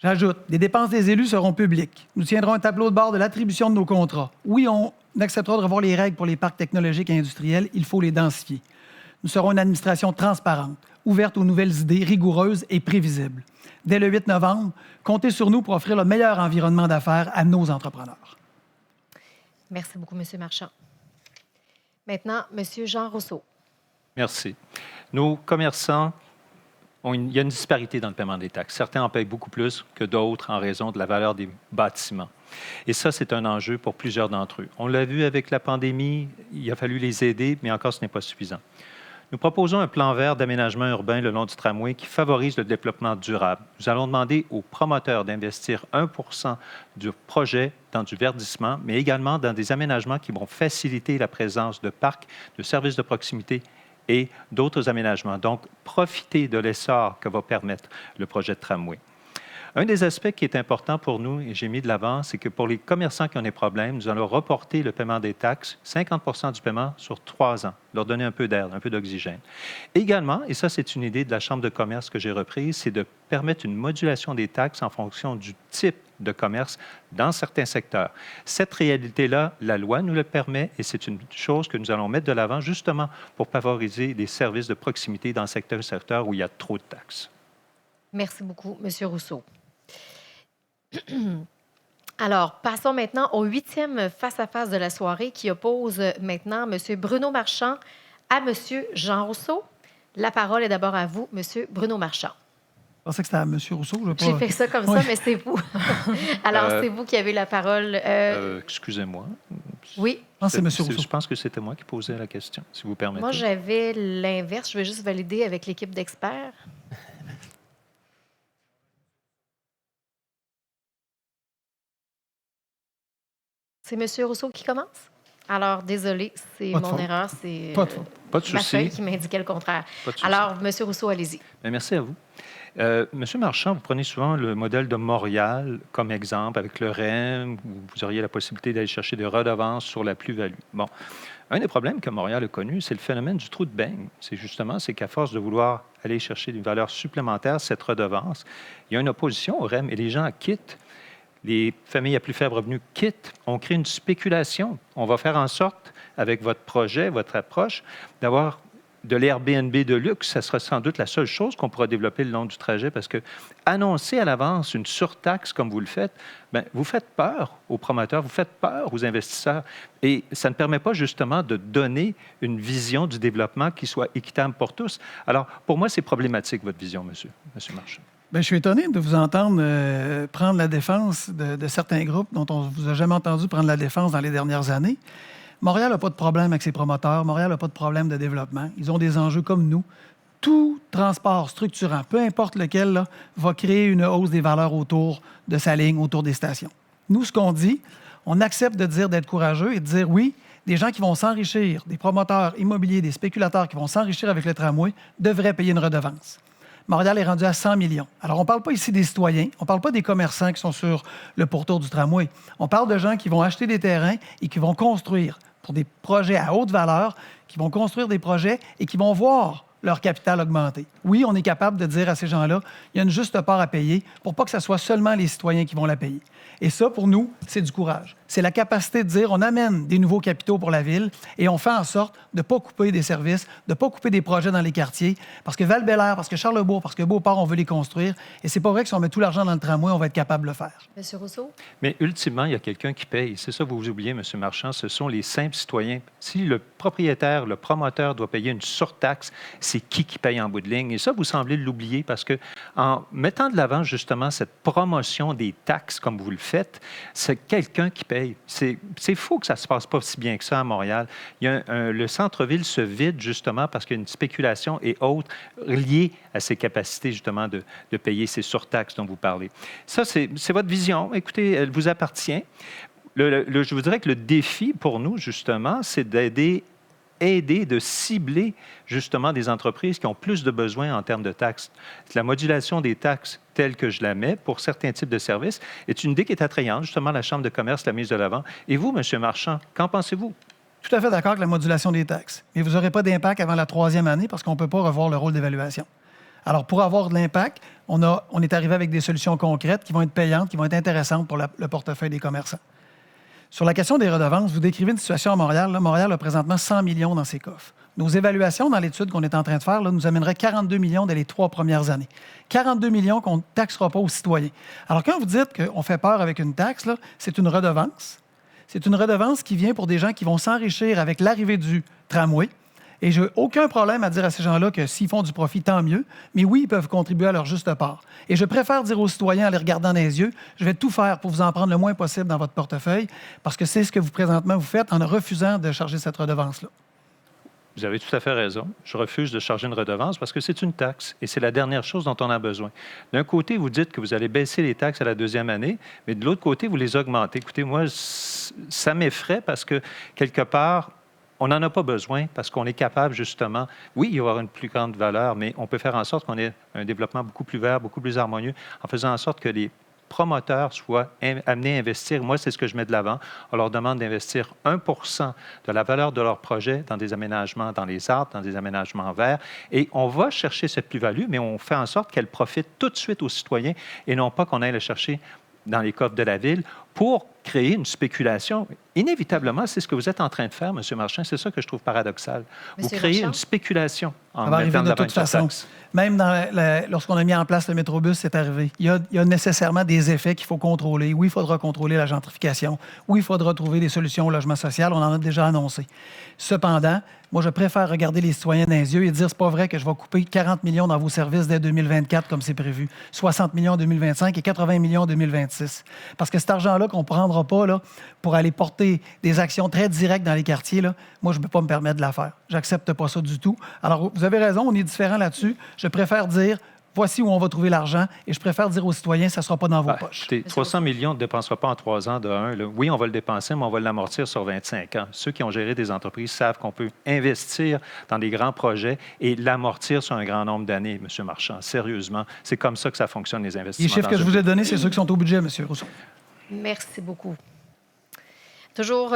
J'ajoute, les dépenses des élus seront publiques. Nous tiendrons un tableau de bord de l'attribution de nos contrats. Oui, on acceptera de revoir les règles pour les parcs technologiques et industriels. Il faut les densifier. Nous serons une administration transparente, ouverte aux nouvelles idées, rigoureuse et prévisible. Dès le 8 novembre, comptez sur nous pour offrir le meilleur environnement d'affaires à nos entrepreneurs. Merci beaucoup, M. Marchand. Maintenant, M. Jean Rousseau. Merci. Nos commerçants, il y a une disparité dans le paiement des taxes. Certains en payent beaucoup plus que d'autres en raison de la valeur des bâtiments. Et ça, c'est un enjeu pour plusieurs d'entre eux. On l'a vu avec la pandémie, il a fallu les aider, mais encore, ce n'est pas suffisant. Nous proposons un plan vert d'aménagement urbain le long du tramway qui favorise le développement durable. Nous allons demander aux promoteurs d'investir 1 % du projet dans du verdissement, mais également dans des aménagements qui vont faciliter la présence de parcs, de services de proximité et d'autres aménagements. Donc, profitez de l'essor que va permettre le projet de tramway. Un des aspects qui est important pour nous, et j'ai mis de l'avant, c'est que pour les commerçants qui ont des problèmes, nous allons reporter le paiement des taxes, 50 % du paiement sur 3 ans, leur donner un peu d'air, un peu d'oxygène. Également, et ça c'est une idée de la Chambre de commerce que j'ai reprise, c'est de permettre une modulation des taxes en fonction du type de commerce dans certains secteurs. Cette réalité-là, la loi nous le permet et c'est une chose que nous allons mettre de l'avant justement pour favoriser des services de proximité dans certains secteurs où il y a trop de taxes. Merci beaucoup, M. Rousseau. Alors, passons maintenant au 8e face-à-face de la soirée qui oppose maintenant M. Bruno Marchand à M. Jean Rousseau. La parole est d'abord à vous, M. Bruno Marchand. Je pensais que c'était à M. Rousseau. J'ai fait ça comme ça, mais c'est vous. Alors, c'est vous qui avez la parole. Excusez-moi. Oui. Non, c'est M. Rousseau. Je pense que c'était moi qui posais la question, si vous permettez. Moi, j'avais l'inverse. Je vais juste valider avec l'équipe d'experts. C'est M. Rousseau qui commence? Alors, désolé, c'est Pas de mon faute. erreur. C'est Pas de faute. Pas de ma souci. feuille qui m'indiquait le contraire. Pas de souci. Alors, M. Rousseau, allez-y. Bien, merci à vous. Monsieur Marchand, vous prenez souvent le modèle de Montréal comme exemple avec le REM, où vous auriez la possibilité d'aller chercher des redevances sur la plus-value. Bon, un des problèmes que Montréal a connu, c'est le phénomène du trou de beigne. C'est qu'à force de vouloir aller chercher une valeur supplémentaire, cette redevance, il y a une opposition au REM et les gens quittent. Les familles à plus faible revenu quittent. On crée une spéculation. On va faire en sorte, avec votre projet, votre approche, d'avoir de l'Airbnb de luxe. Ça sera sans doute la seule chose qu'on pourra développer le long du trajet parce que annoncer à l'avance une surtaxe comme vous le faites, bien, vous faites peur aux promoteurs, vous faites peur aux investisseurs. Et ça ne permet pas justement de donner une vision du développement qui soit équitable pour tous. Alors, pour moi, c'est problématique, votre vision, monsieur Marchand. Bien, je suis étonné de vous entendre prendre la défense de certains groupes dont on ne vous a jamais entendu prendre la défense dans les dernières années. Montréal n'a pas de problème avec ses promoteurs. Montréal n'a pas de problème de développement. Ils ont des enjeux comme nous. Tout transport structurant, peu importe lequel, là, va créer une hausse des valeurs autour de sa ligne, autour des stations. Nous, ce qu'on dit, on accepte de dire d'être courageux et de dire oui, des gens qui vont s'enrichir, des promoteurs immobiliers, des spéculateurs qui vont s'enrichir avec le tramway devraient payer une redevance. Montréal est rendu à 100 millions. Alors, on ne parle pas ici des citoyens, on ne parle pas des commerçants qui sont sur le pourtour du tramway. On parle de gens qui vont acheter des terrains et qui vont construire pour des projets à haute valeur, qui vont construire des projets et qui vont voir leur capital augmenter. Oui, on est capable de dire à ces gens-là, il y a une juste part à payer pour pas que ce soit seulement les citoyens qui vont la payer. Et ça, pour nous, c'est du courage. C'est la capacité de dire, on amène des nouveaux capitaux pour la ville et on fait en sorte de ne pas couper des services, de ne pas couper des projets dans les quartiers, parce que Val-Bélair, parce que Charlebourg, parce que Beauport, on veut les construire. Et c'est pas vrai que si on met tout l'argent dans le tramway, on va être capable de le faire. M. Rousseau? Mais ultimement, il y a quelqu'un qui paye. C'est ça que vous oubliez, M. Marchand, ce sont les simples citoyens. Si le propriétaire, le promoteur doit payer une surtaxe, c'est qui paye en bout de ligne? Et ça, vous semblez l'oublier parce que en mettant de l'avant justement cette promotion des taxes comme vous le faites, c'est quelqu'un qui paye. C'est faux que ça ne se passe pas si bien que ça à Montréal. Le centre-ville se vide justement parce qu'il y a une spéculation et autres liées à ses capacités justement de payer ces surtaxes dont vous parlez. Ça, c'est votre vision. Écoutez, elle vous appartient. Je vous dirais que le défi pour nous, justement, c'est d'aider de cibler justement des entreprises qui ont plus de besoins en termes de taxes. La modulation des taxes telle que je la mets pour certains types de services est une idée qui est attrayante. Justement, la Chambre de commerce l'a mise de l'avant. Et vous, M. Marchand, qu'en pensez-vous? Tout à fait d'accord avec la modulation des taxes. Mais vous n'aurez pas d'impact avant la 3e année parce qu'on ne peut pas revoir le rôle d'évaluation. Alors, pour avoir de l'impact, on est arrivé avec des solutions concrètes qui vont être payantes, qui vont être intéressantes pour le portefeuille des commerçants. Sur la question des redevances, vous décrivez une situation à Montréal. Là, Montréal a présentement 100 millions dans ses coffres. Nos évaluations dans l'étude qu'on est en train de faire là, nous amèneraient 42 millions dès les 3 premières années. 42 millions qu'on ne taxera pas aux citoyens. Alors, quand vous dites qu'on fait peur avec une taxe, là, c'est une redevance. C'est une redevance qui vient pour des gens qui vont s'enrichir avec l'arrivée du tramway. Et je n'ai aucun problème à dire à ces gens-là que s'ils font du profit, tant mieux. Mais oui, ils peuvent contribuer à leur juste part. Et je préfère dire aux citoyens, en les regardant dans les yeux, je vais tout faire pour vous en prendre le moins possible dans votre portefeuille, parce que c'est ce que vous, présentement, vous faites en refusant de charger cette redevance-là. Vous avez tout à fait raison. Je refuse de charger une redevance parce que c'est une taxe et c'est la dernière chose dont on a besoin. D'un côté, vous dites que vous allez baisser les taxes à la 2e année, mais de l'autre côté, vous les augmentez. Écoutez, moi, ça m'effraie parce que, quelque part, on n'en a pas besoin parce qu'on est capable, justement, oui, il y aura une plus grande valeur, mais on peut faire en sorte qu'on ait un développement beaucoup plus vert, beaucoup plus harmonieux, en faisant en sorte que les promoteurs soient amenés à investir. Moi, c'est ce que je mets de l'avant. On leur demande d'investir 1 % de la valeur de leur projet dans des aménagements, dans les arbres, dans des aménagements verts. Et on va chercher cette plus-value, mais on fait en sorte qu'elle profite tout de suite aux citoyens et non pas qu'on aille la chercher dans les coffres de la Ville pour créer une spéculation. Inévitablement, c'est ce que vous êtes en train de faire, M. Marchand. C'est ça que je trouve paradoxal. Vous créez une spéculation en Ça va arriver mettant de de l'avant toute une façon. surtaxe. Même lorsqu'on a mis en place le Métrobus, c'est arrivé. Il y a nécessairement des effets qu'il faut contrôler. Oui, il faudra contrôler la gentrification. Oui, il faudra trouver des solutions au logement social. On en a déjà annoncé. Cependant, moi, je préfère regarder les citoyens dans les yeux et dire c'est pas vrai que je vais couper 40 millions dans vos services dès 2024 comme c'est prévu, 60 millions en 2025 et 80 millions en 2026. Parce que cet argent-là qu'on ne prendra pas là, pour aller porter des actions très directes dans les quartiers, là, moi, je ne peux pas me permettre de la faire. J'accepte pas ça du tout. Alors, vous avez raison, on est différents là-dessus. Je préfère dire voici où on va trouver l'argent et je préfère dire aux citoyens ça ne sera pas dans vos poches. Écoutez, 300 millions, on ne dépensera pas en 3 ans de un. Là. Oui, on va le dépenser, mais on va l'amortir sur 25 ans. Ceux qui ont géré des entreprises savent qu'on peut investir dans des grands projets et l'amortir sur un grand nombre d'années, M. Marchand. Sérieusement, c'est comme ça que ça fonctionne, les investissements. Les chiffres que je vous ai donnés, c'est ceux qui sont au budget, M. Rousseau. Merci beaucoup. Toujours,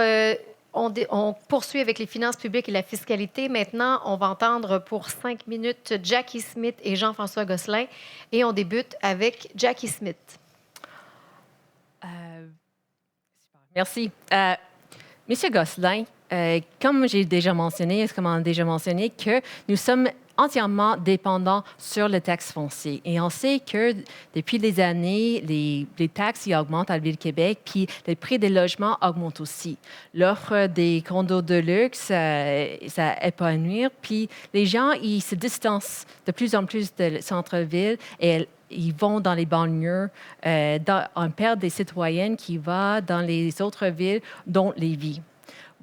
on poursuit avec les finances publiques et la fiscalité. Maintenant, on va entendre pour 5 minutes Jackie Smith et Jean-François Gosselin. Et on débute avec Jackie Smith. Merci. Monsieur Gosselin, comme j'ai déjà mentionné, que nous sommes entièrement dépendants sur le taxe foncier. Et on sait que depuis des années, les taxes y augmentent à la Ville de Québec, puis les prix des logements augmentent aussi. L'offre des condos de luxe, ça épanouit, puis les gens, ils se distancent de plus en plus du centre-ville et ils vont dans les banlieues. On perd des citoyennes qui vont dans les autres villes, dont Lévis.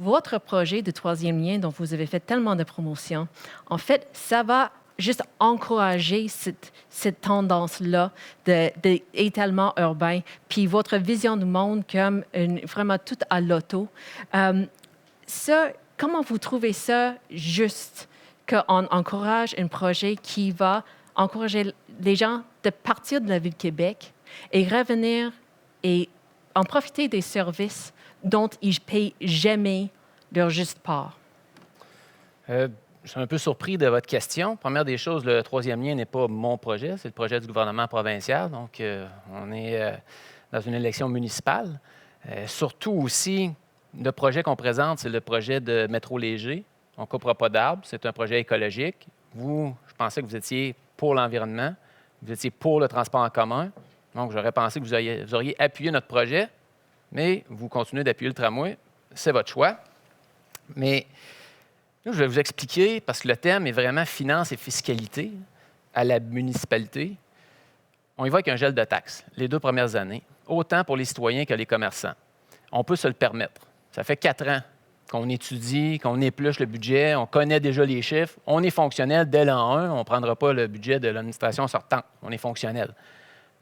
Votre projet de troisième lien, dont vous avez fait tellement de promotion, en fait, ça va juste encourager cette tendance-là d'étalement urbain, puis votre vision du monde comme vraiment tout à l'auto. Comment vous trouvez ça juste qu'on encourage un projet qui va encourager les gens de partir de la Ville de Québec et revenir et en profiter des services dont ils ne payent jamais leur juste part? Je suis un peu surpris de votre question. Première des choses, le troisième lien n'est pas mon projet, c'est le projet du gouvernement provincial. Donc, on est dans une élection municipale. Surtout aussi, le projet qu'on présente, c'est le projet de métro léger. On ne coupera pas d'arbres, c'est un projet écologique. Vous, je pensais que vous étiez pour l'environnement, vous étiez pour le transport en commun. Donc, j'aurais pensé que vous auriez appuyé notre projet, mais vous continuez d'appuyer le tramway. C'est votre choix. Mais nous, je vais vous expliquer, parce que le thème est vraiment finances et fiscalité à la municipalité. On y va avec un gel de taxes les 2 premières années, autant pour les citoyens que les commerçants. On peut se le permettre. Ça fait 4 ans qu'on étudie, qu'on épluche le budget, on connaît déjà les chiffres, on est fonctionnel dès l'an 1, on ne prendra pas le budget de l'administration sortante, on est fonctionnel.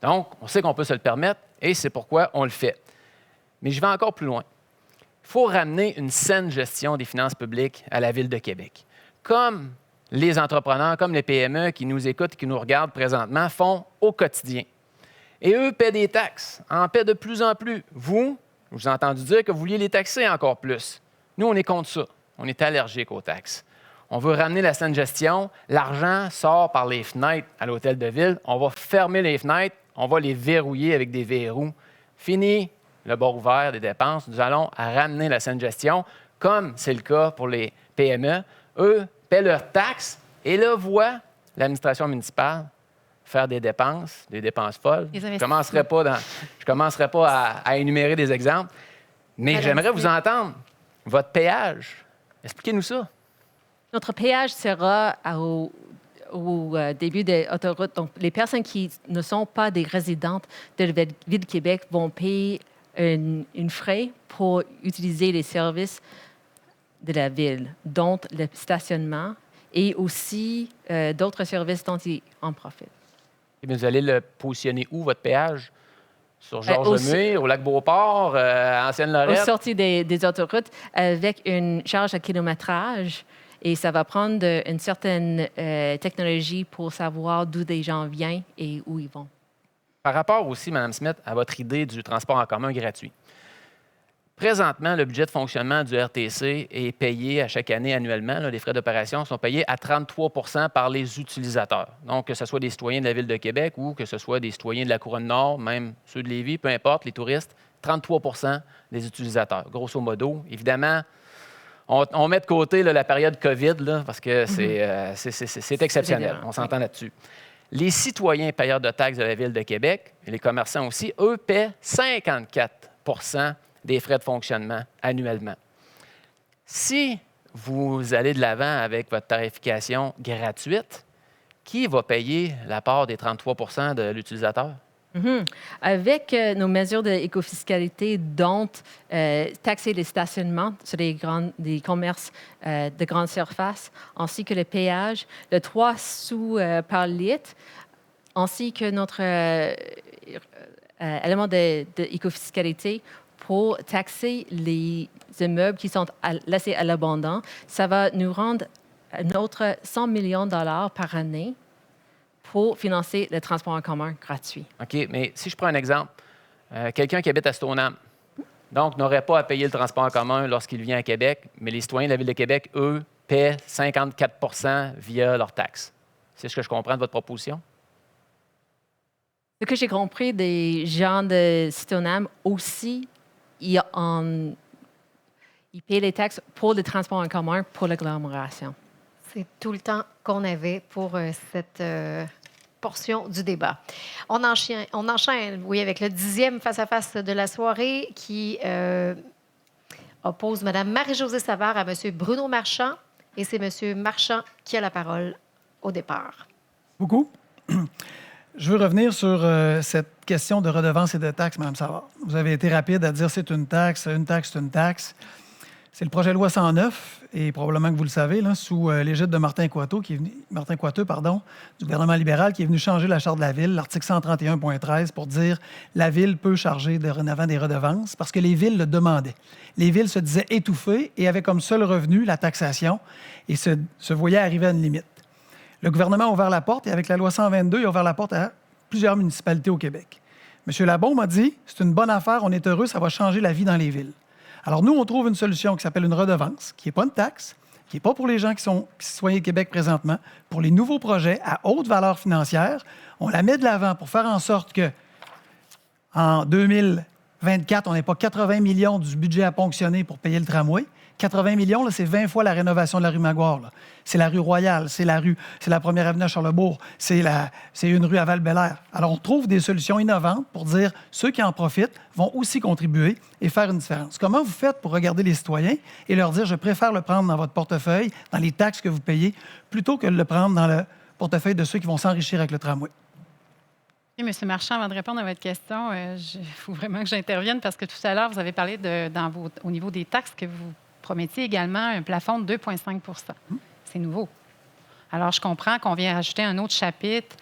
Donc, on sait qu'on peut se le permettre et c'est pourquoi on le fait. Mais je vais encore plus loin. Il faut ramener une saine gestion des finances publiques à la Ville de Québec. Comme les entrepreneurs, comme les PME qui nous écoutent et qui nous regardent présentement font au quotidien. Et eux paient des taxes, en paient de plus en plus. Vous, je vous ai entendu dire que vous vouliez les taxer encore plus. Nous, on est contre ça. On est allergique aux taxes. On veut ramener la saine gestion. L'argent sort par les fenêtres à l'hôtel de ville. On va fermer les fenêtres. On va les verrouiller avec des verrous. Fini le bord ouvert des dépenses. Nous allons ramener la saine gestion, comme c'est le cas pour les PME. Eux paient leurs taxes et là, voient l'administration municipale faire des dépenses folles. Je ne commencerai pas à énumérer des exemples, mais j'aimerais vous entendre. Votre péage, expliquez-nous ça. Notre péage sera au début de l'autoroute. Donc, les personnes qui ne sont pas des résidentes de la Ville de Québec vont payer une frais pour utiliser les services de la ville, dont le stationnement et aussi d'autres services dont ils en profitent. Et vous allez le positionner où, votre péage? Sur Georges-Lemire, au Lac-Beauport, à Ancienne-Lorette? Aux sorties des autoroutes, avec une charge à kilométrage. Et ça va prendre une certaine technologie pour savoir d'où des gens viennent et où ils vont. Par rapport aussi, Mme Smith, à votre idée du transport en commun gratuit. Présentement, le budget de fonctionnement du RTC est payé à chaque année annuellement. Là, les frais d'opération sont payés à 33 par les utilisateurs. Donc, que ce soit des citoyens de la Ville de Québec ou que ce soit des citoyens de la Couronne-Nord, même ceux de Lévis, peu importe, les touristes, 33 des utilisateurs, grosso modo. Évidemment, on met de côté là, la période COVID là, parce que c'est exceptionnel. On s'entend là-dessus. Les citoyens payeurs de taxes de la Ville de Québec, et les commerçants aussi, eux, paient 54 des frais de fonctionnement annuellement. Si vous allez de l'avant avec votre tarification gratuite, qui va payer la part des 33 de l'utilisateur? Avec nos mesures d'écofiscalité, dont taxer les stationnements sur des commerces de grande surface, ainsi que le péage, le 3 sous par litre, ainsi que notre élément d'écofiscalité pour taxer les immeubles qui sont laissés à l'abandon, ça va nous rendre un autre 100 millions de dollars par année pour financer le transport en commun gratuit. OK, mais si je prends un exemple, quelqu'un qui habite à Stoneham, donc n'aurait pas à payer le transport en commun lorsqu'il vient à Québec, mais les citoyens de la Ville de Québec, eux, paient 54 via leurs taxes. C'est ce que je comprends de votre proposition? Ce que j'ai compris des gens de Stoneham aussi, ils paient les taxes pour le transport en commun pour l'agglomération. C'est tout le temps qu'on avait pour cette portion du débat. On enchaîne, oui, avec le 10e face-à-face de la soirée qui oppose Mme Marie-Josée Savard à M. Bruno Marchand. Et c'est M. Marchand qui a la parole au départ. Beaucoup. Je veux revenir sur cette question de redevances et de taxes, Mme Savard. Vous avez été rapide à dire c'est une taxe, c'est une taxe. C'est le projet de loi 109, et probablement que vous le savez, là, sous l'égide de Martin Coiteux, du gouvernement libéral, qui est venu changer la Charte de la Ville, l'article 131.13, pour dire la Ville peut charger dorénavant des redevances, parce que les villes le demandaient. Les villes se disaient étouffées et avaient comme seul revenu la taxation et se voyaient arriver à une limite. Le gouvernement a ouvert la porte, et avec la loi 122, il a ouvert la porte à plusieurs municipalités au Québec. M. Labaume m'a dit, c'est une bonne affaire, on est heureux, ça va changer la vie dans les villes. Alors, nous, on trouve une solution qui s'appelle une redevance, qui n'est pas une taxe, qui n'est pas pour les gens qui sont citoyens Québec présentement. Pour les nouveaux projets à haute valeur financière, on la met de l'avant pour faire en sorte que en 2024, on n'ait pas 80 millions du budget à ponctionner pour payer le tramway. 80 millions, là, c'est 20 fois la rénovation de la rue Maguire. Là. C'est la rue Royale, c'est la première avenue à Charlesbourg, c'est une rue à Val-Bélair. Alors, on trouve des solutions innovantes pour dire ceux qui en profitent vont aussi contribuer et faire une différence. Comment vous faites pour regarder les citoyens et leur dire je préfère le prendre dans votre portefeuille, dans les taxes que vous payez, plutôt que de le prendre dans le portefeuille de ceux qui vont s'enrichir avec le tramway? Oui, M. Marchand, avant de répondre à votre question, il faut vraiment que j'intervienne parce que tout à l'heure, vous avez parlé au niveau des taxes que vous promettiez également un plafond de 2,5 %. C'est nouveau. Alors, je comprends qu'on vient rajouter un autre chapitre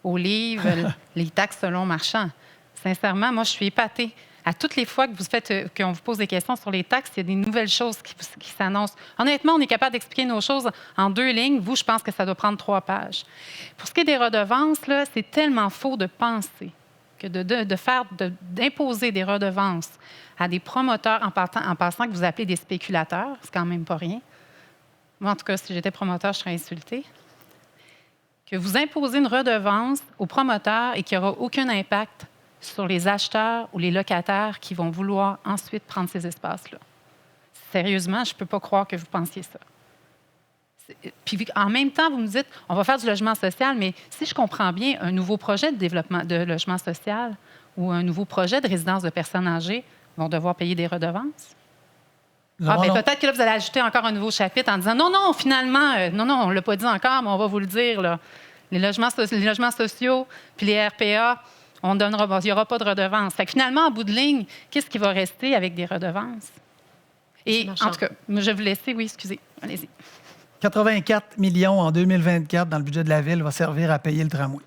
au livre, les taxes selon Marchand. Sincèrement, moi, je suis épatée. À toutes les fois qu'on vous pose des questions sur les taxes, il y a des nouvelles choses qui s'annoncent. Honnêtement, on est capable d'expliquer nos choses en 2 lignes. Vous, je pense que ça doit prendre 3 pages. Pour ce qui est des redevances, là, c'est tellement faux de penser que d'imposer des redevances à des promoteurs en passant que vous appelez des spéculateurs, c'est quand même pas rien. Moi, en tout cas, si j'étais promoteur, je serais insultée. Que vous imposez une redevance aux promoteurs et qu'il n'y aura aucun impact sur les acheteurs ou les locataires qui vont vouloir ensuite prendre ces espaces-là. Sérieusement, je ne peux pas croire que vous pensiez ça. Puis en même temps, vous me dites, on va faire du logement social, mais si je comprends bien, un nouveau projet de développement de logement social ou un nouveau projet de résidence de personnes âgées vont devoir payer des redevances? Peut-être que là, vous allez ajouter encore un nouveau chapitre en disant non, finalement, on ne l'a pas dit encore, mais on va vous le dire. Là. Les logements sociaux puis les RPA, il n'y aura pas de redevances. Fait que finalement, en bout de ligne, qu'est-ce qui va rester avec des redevances? Et en tout cas, je vais vous laisser. Oui, excusez. Allez-y. 84 millions en 2024 dans le budget de la Ville va servir à payer le tramway.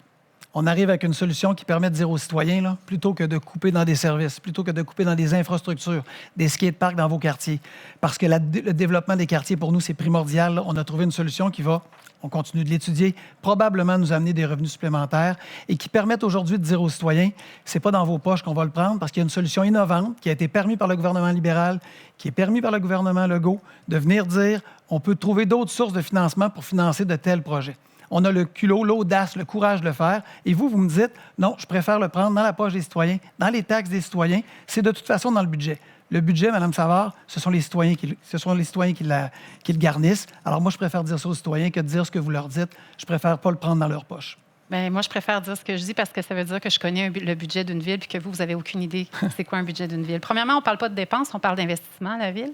on arrive avec une solution qui permet de dire aux citoyens, là, plutôt que de couper dans des services, plutôt que de couper dans des infrastructures, des skateparks dans vos quartiers, parce que le développement des quartiers, pour nous, c'est primordial. Là. On a trouvé une solution qui va, on continue de l'étudier, probablement nous amener des revenus supplémentaires et qui permettent aujourd'hui de dire aux citoyens, c'est pas dans vos poches qu'on va le prendre, parce qu'il y a une solution innovante qui a été permise par le gouvernement libéral, qui est permise par le gouvernement Legault, de venir dire, on peut trouver d'autres sources de financement pour financer de tels projets. On a le culot, l'audace, le courage de le faire. Et vous me dites, non, je préfère le prendre dans la poche des citoyens, dans les taxes des citoyens. C'est de toute façon dans le budget. Le budget, Mme Savard, ce sont les citoyens qui le garnissent. Alors moi, je préfère dire ça aux citoyens que de dire ce que vous leur dites. Je préfère pas le prendre dans leur poche. Bien, moi, je préfère dire ce que je dis parce que ça veut dire que je connais le budget d'une ville puis que vous n'avez aucune idée c'est quoi un budget d'une ville. Premièrement, on ne parle pas de dépenses, on parle d'investissement à la ville.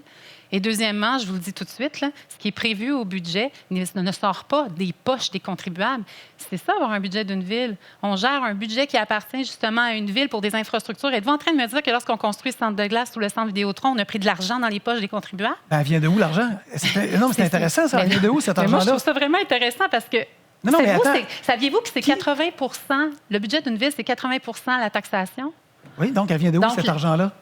Et deuxièmement, je vous le dis tout de suite, là, ce qui est prévu au budget ne sort pas des poches des contribuables. C'est ça, avoir un budget d'une ville. On gère un budget qui appartient justement à une ville pour des infrastructures. Êtes-vous en train de me dire que lorsqu'on construit le centre de glace ou le centre Vidéotron, on a pris de l'argent dans les poches des contribuables? Ben, elle vient de où, l'argent? Non, mais c'est intéressant, ça. Elle vient de où, cet argent-là? Moi, je trouve ça vraiment intéressant parce que non, mais attends. Saviez-vous que c'est 80 le budget d'une ville, c'est 80 la taxation? Oui, donc elle vient de où, cet argent-là?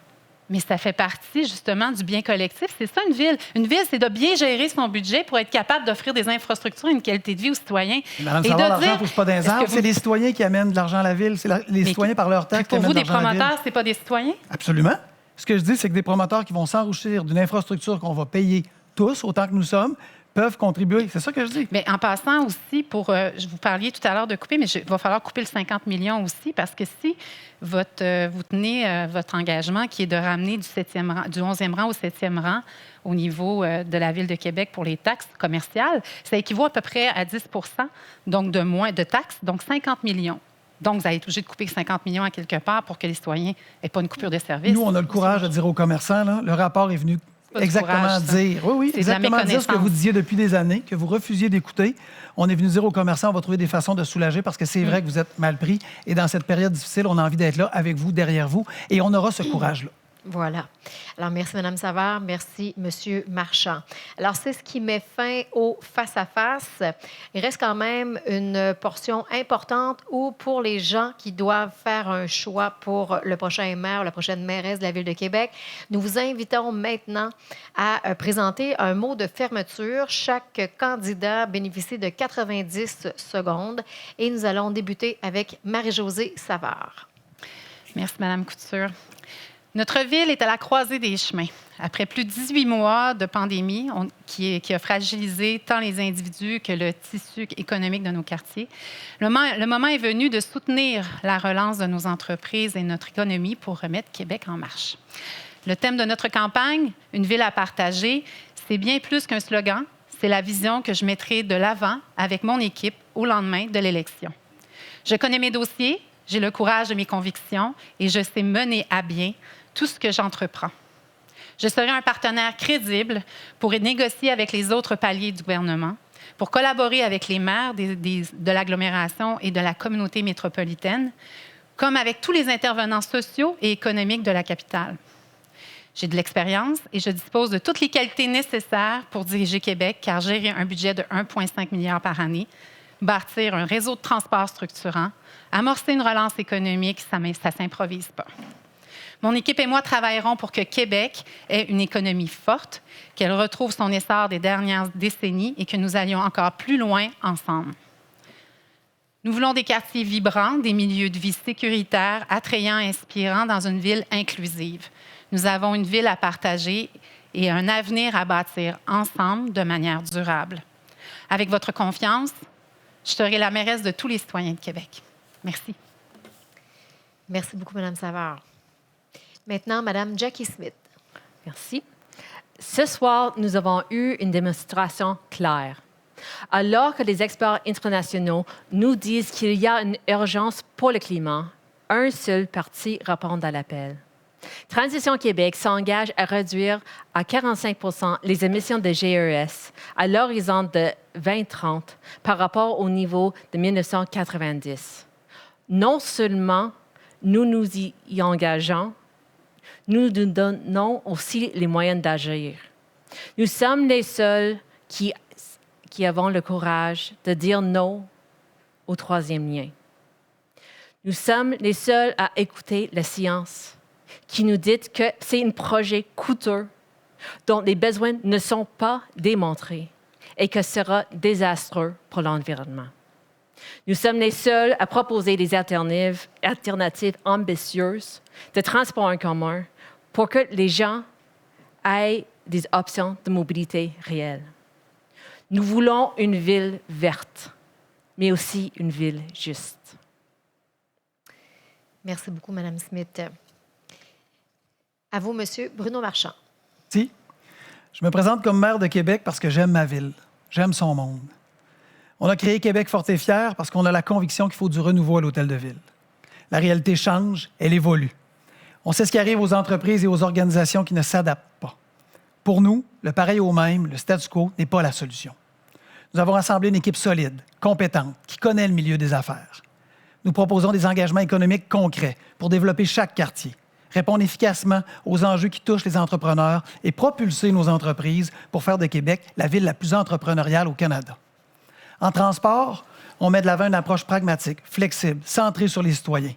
Mais ça fait partie, justement, du bien collectif. C'est ça, une ville. Une ville, c'est de bien gérer son budget pour être capable d'offrir des infrastructures et une qualité de vie aux citoyens. Madame Savard, l'argent ne pousse pas dans les arbres. C'est les citoyens qui amènent de l'argent à la ville. C'est les citoyens, par leur taxe, qui amènent de l'argent à la ville. Pour vous, des promoteurs, ce n'est pas des citoyens? Absolument. Ce que je dis, c'est que des promoteurs qui vont s'enrichir d'une infrastructure qu'on va payer tous, autant que nous sommes, peuvent contribuer. C'est ça que je dis. Mais en passant aussi, je vous parliez tout à l'heure de couper, mais il va falloir couper le 50 millions aussi, parce que si vous tenez votre engagement qui est de ramener du 11e rang au 7e rang au niveau de la Ville de Québec pour les taxes commerciales, ça équivaut à peu près à 10 donc de moins de taxes, donc 50 millions. Donc, vous allez être obligé de couper 50 millions à quelque part pour que les citoyens n'aient pas une coupure de service. Nous, on a le courage de dire aux commerçants, là, le rapport est venu exactement dire, exactement dire ce que vous disiez depuis des années, que vous refusiez d'écouter. On est venu dire aux commerçants, on va trouver des façons de soulager parce que c'est vrai que vous êtes mal pris. Et dans cette période difficile, on a envie d'être là avec vous, derrière vous. Et on aura ce courage-là. Voilà. Alors, merci, Mme Savard. Merci, M. Marchand. Alors, c'est ce qui met fin au face-à-face. Il reste quand même une portion importante où, pour les gens qui doivent faire un choix pour le prochain maire ou la prochaine mairesse de la Ville de Québec, nous vous invitons maintenant à présenter un mot de fermeture. Chaque candidat bénéficie de 90 secondes et nous allons débuter avec Marie-Josée Savard. Merci, Mme Couture. Notre ville est à la croisée des chemins. Après plus de 18 mois de pandémie qui a fragilisé tant les individus que le tissu économique de nos quartiers, le moment est venu de soutenir la relance de nos entreprises et notre économie pour remettre Québec en marche. Le thème de notre campagne, Une ville à partager, c'est bien plus qu'un slogan. C'est la vision que je mettrai de l'avant avec mon équipe au lendemain de l'élection. Je connais mes dossiers, j'ai le courage de mes convictions et je sais mener à bien tout ce que j'entreprends. Je serai un partenaire crédible pour négocier avec les autres paliers du gouvernement, pour collaborer avec les maires de l'agglomération et de la communauté métropolitaine, comme avec tous les intervenants sociaux et économiques de la capitale. J'ai de l'expérience et je dispose de toutes les qualités nécessaires pour diriger Québec, car gérer un budget de 1,5 milliard par année, bâtir un réseau de transport structurant, amorcer une relance économique, ça ne s'improvise pas. Mon équipe et moi travaillerons pour que Québec ait une économie forte, qu'elle retrouve son essor des dernières décennies et que nous allions encore plus loin ensemble. Nous voulons des quartiers vibrants, des milieux de vie sécuritaires, attrayants, inspirants dans une ville inclusive. Nous avons une ville à partager et un avenir à bâtir ensemble de manière durable. Avec votre confiance, je serai la mairesse de tous les citoyens de Québec. Merci. Merci beaucoup, Mme Savard. Maintenant, Mme Jackie Smith. Merci. Ce soir, nous avons eu une démonstration claire. Alors que les experts internationaux nous disent qu'il y a une urgence pour le climat, un seul parti répond à l'appel. Transition Québec s'engage à réduire à 45 % les émissions de GES à l'horizon de 2030 par rapport au niveau de 1990. Non seulement nous nous y engageons, nous nous donnons aussi les moyens d'agir. Nous sommes les seuls qui avons le courage de dire non au troisième lien. Nous sommes les seuls à écouter la science qui nous dit que c'est un projet coûteux dont les besoins ne sont pas démontrés et que sera désastreux pour l'environnement. Nous sommes les seuls à proposer des alternatives ambitieuses de transport en commun pour que les gens aient des options de mobilité réelles. Nous voulons une ville verte, mais aussi une ville juste. Merci beaucoup, Mme Smith. À vous, Monsieur Bruno Marchand. Si, je me présente comme maire de Québec parce que j'aime ma ville, j'aime son monde. On a créé Québec fort et fier parce qu'on a la conviction qu'il faut du renouveau à l'hôtel de ville. La réalité change, elle évolue. On sait ce qui arrive aux entreprises et aux organisations qui ne s'adaptent pas. Pour nous, le pareil au même, le statu quo, n'est pas la solution. Nous avons assemblé une équipe solide, compétente, qui connaît le milieu des affaires. Nous proposons des engagements économiques concrets pour développer chaque quartier, répondre efficacement aux enjeux qui touchent les entrepreneurs et propulser nos entreprises pour faire de Québec la ville la plus entrepreneuriale au Canada. En transport, on met de l'avant une approche pragmatique, flexible, centrée sur les citoyens.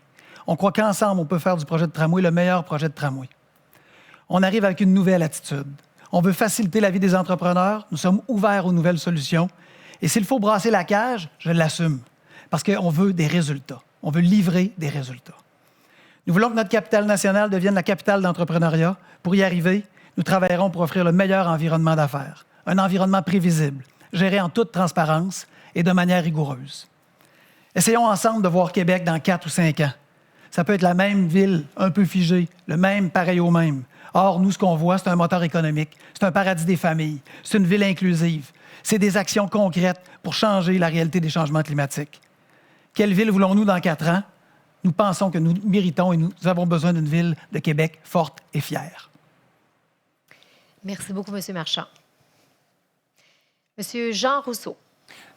On croit qu'ensemble, on peut faire du projet de tramway le meilleur projet de tramway. On arrive avec une nouvelle attitude. On veut faciliter la vie des entrepreneurs. Nous sommes ouverts aux nouvelles solutions. Et s'il faut brasser la cage, je l'assume. Parce qu'on veut des résultats. On veut livrer des résultats. Nous voulons que notre capitale nationale devienne la capitale d'entrepreneuriat. Pour y arriver, nous travaillerons pour offrir le meilleur environnement d'affaires. Un environnement prévisible, géré en toute transparence et de manière rigoureuse. Essayons ensemble de voir Québec dans 4 ou 5 ans. Ça peut être la même ville, un peu figée, le même pareil au même. Or, nous, ce qu'on voit, c'est un moteur économique, c'est un paradis des familles, c'est une ville inclusive, c'est des actions concrètes pour changer la réalité des changements climatiques. Quelle ville voulons-nous dans 4 ans? Nous pensons que nous méritons et nous avons besoin d'une ville de Québec forte et fière. Merci beaucoup, M. Marchand. M. Jean Rousseau.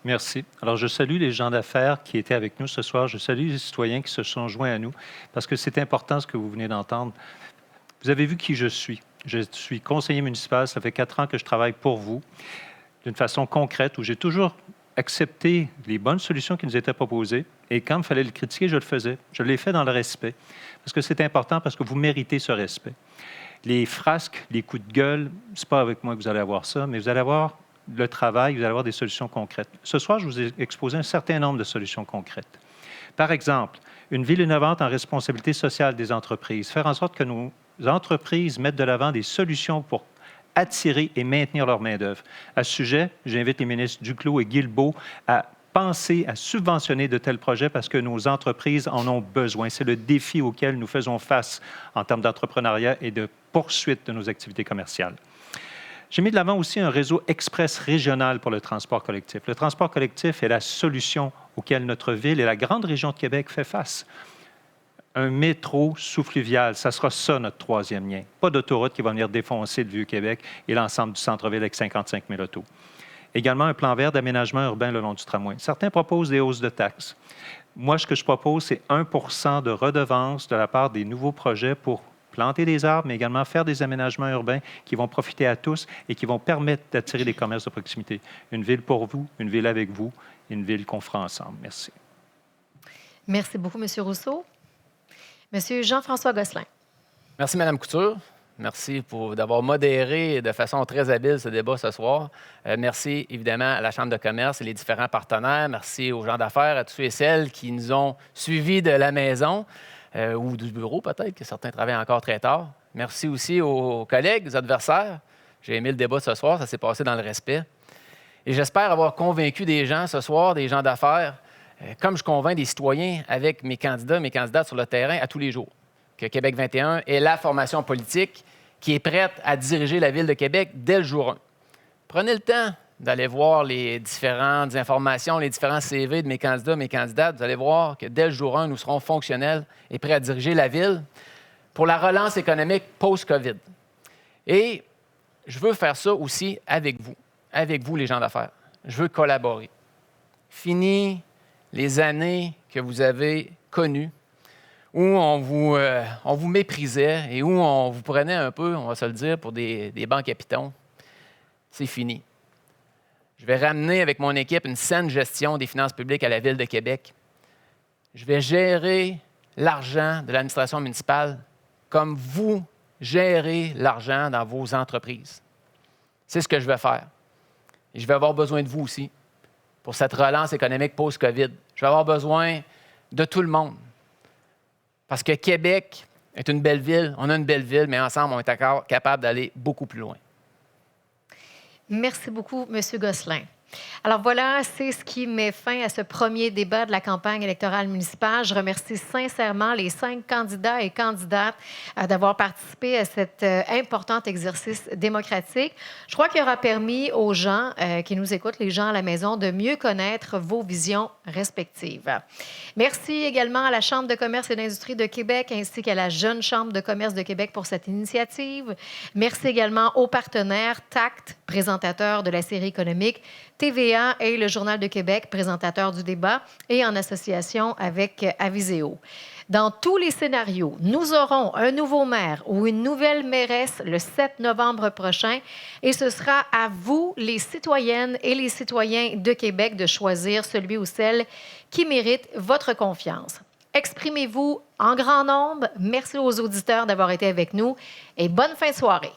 Merci. Alors, je salue les gens d'affaires qui étaient avec nous ce soir. Je salue les citoyens qui se sont joints à nous parce que c'est important ce que vous venez d'entendre. Vous avez vu qui je suis. Je suis conseiller municipal. Ça fait 4 ans que je travaille pour vous d'une façon concrète où j'ai toujours accepté les bonnes solutions qui nous étaient proposées. Et quand il fallait le critiquer, je le faisais. Je l'ai fait dans le respect parce que c'est important, parce que vous méritez ce respect. Les frasques, les coups de gueule, c'est pas avec moi que vous allez avoir ça, mais vous allez avoir le travail, vous allez avoir des solutions concrètes. Ce soir, je vous ai exposé un certain nombre de solutions concrètes. Par exemple, une ville innovante en responsabilité sociale des entreprises. Faire en sorte que nos entreprises mettent de l'avant des solutions pour attirer et maintenir leur main-d'œuvre. À ce sujet, j'invite les ministres Duclos et Guilbeault à penser à subventionner de tels projets parce que nos entreprises en ont besoin. C'est le défi auquel nous faisons face en termes d'entrepreneuriat et de poursuite de nos activités commerciales. J'ai mis de l'avant aussi un réseau express régional pour le transport collectif. Le transport collectif est la solution auquel notre ville et la grande région de Québec fait face. Un métro sous-fluvial, ça sera ça notre 3e lien. Pas d'autoroute qui va venir défoncer le Vieux-Québec et l'ensemble du centre-ville avec 55 000 autos. Également, un plan vert d'aménagement urbain le long du tramway. Certains proposent des hausses de taxes. Moi, ce que je propose, c'est 1 % de redevance de la part des nouveaux projets pour planter des arbres, mais également faire des aménagements urbains qui vont profiter à tous et qui vont permettre d'attirer des commerces de proximité. Une ville pour vous, une ville avec vous, une ville qu'on fera ensemble. Merci. Merci beaucoup, M. Rousseau. M. Jean-François Gosselin. Merci, Mme Couture. Merci d'avoir modéré de façon très habile ce débat ce soir. Merci évidemment à la Chambre de commerce et les différents partenaires. Merci aux gens d'affaires, à tous ceux et celles qui nous ont suivis de la maison ou du bureau peut-être, que certains travaillent encore très tard. Merci aussi aux collègues, aux adversaires. J'ai aimé le débat ce soir, ça s'est passé dans le respect. Et j'espère avoir convaincu des gens ce soir, des gens d'affaires, comme je convainc des citoyens avec mes candidats, mes candidates sur le terrain à tous les jours, que Québec 21 est la formation politique qui est prête à diriger la Ville de Québec dès le jour 1. Prenez le temps d'aller voir les différentes informations, les différents CV de mes candidats, mes candidates. Vous allez voir que dès le jour 1, nous serons fonctionnels et prêts à diriger la Ville pour la relance économique post-COVID. Et je veux faire ça aussi avec vous les gens d'affaires. Je veux collaborer. Fini les années que vous avez connues, où on vous méprisait et où on vous prenait un peu, on va se le dire, pour des bancs à pitons. C'est fini. Je vais ramener avec mon équipe une saine gestion des finances publiques à la Ville de Québec. je vais gérer l'argent de l'administration municipale comme vous gérez l'argent dans vos entreprises. C'est ce que je vais faire. Et je vais avoir besoin de vous aussi pour cette relance économique post-COVID. Je vais avoir besoin de tout le monde. Parce que Québec est une belle ville, on a une belle ville, mais ensemble, on est capable d'aller beaucoup plus loin. Merci beaucoup, M. Gosselin. Alors voilà, c'est ce qui met fin à ce premier débat de la campagne électorale municipale. Je remercie sincèrement les 5 candidats et candidates d'avoir participé à cet important exercice démocratique. Je crois qu'il aura permis aux gens qui nous écoutent, les gens à la maison, de mieux connaître vos visions respectives. Merci également à la Chambre de commerce et d'industrie de Québec ainsi qu'à la Jeune Chambre de commerce de Québec pour cette initiative. Merci également aux partenaires TACT, présentateurs de la série économique, TVA et le Journal de Québec, présentateurs du débat, et en association avec Aviseo. Dans tous les scénarios, nous aurons un nouveau maire ou une nouvelle mairesse le 7 novembre prochain et ce sera à vous, les citoyennes et les citoyens de Québec, de choisir celui ou celle qui mérite votre confiance. Exprimez-vous en grand nombre. Merci aux auditeurs d'avoir été avec nous et bonne fin de soirée.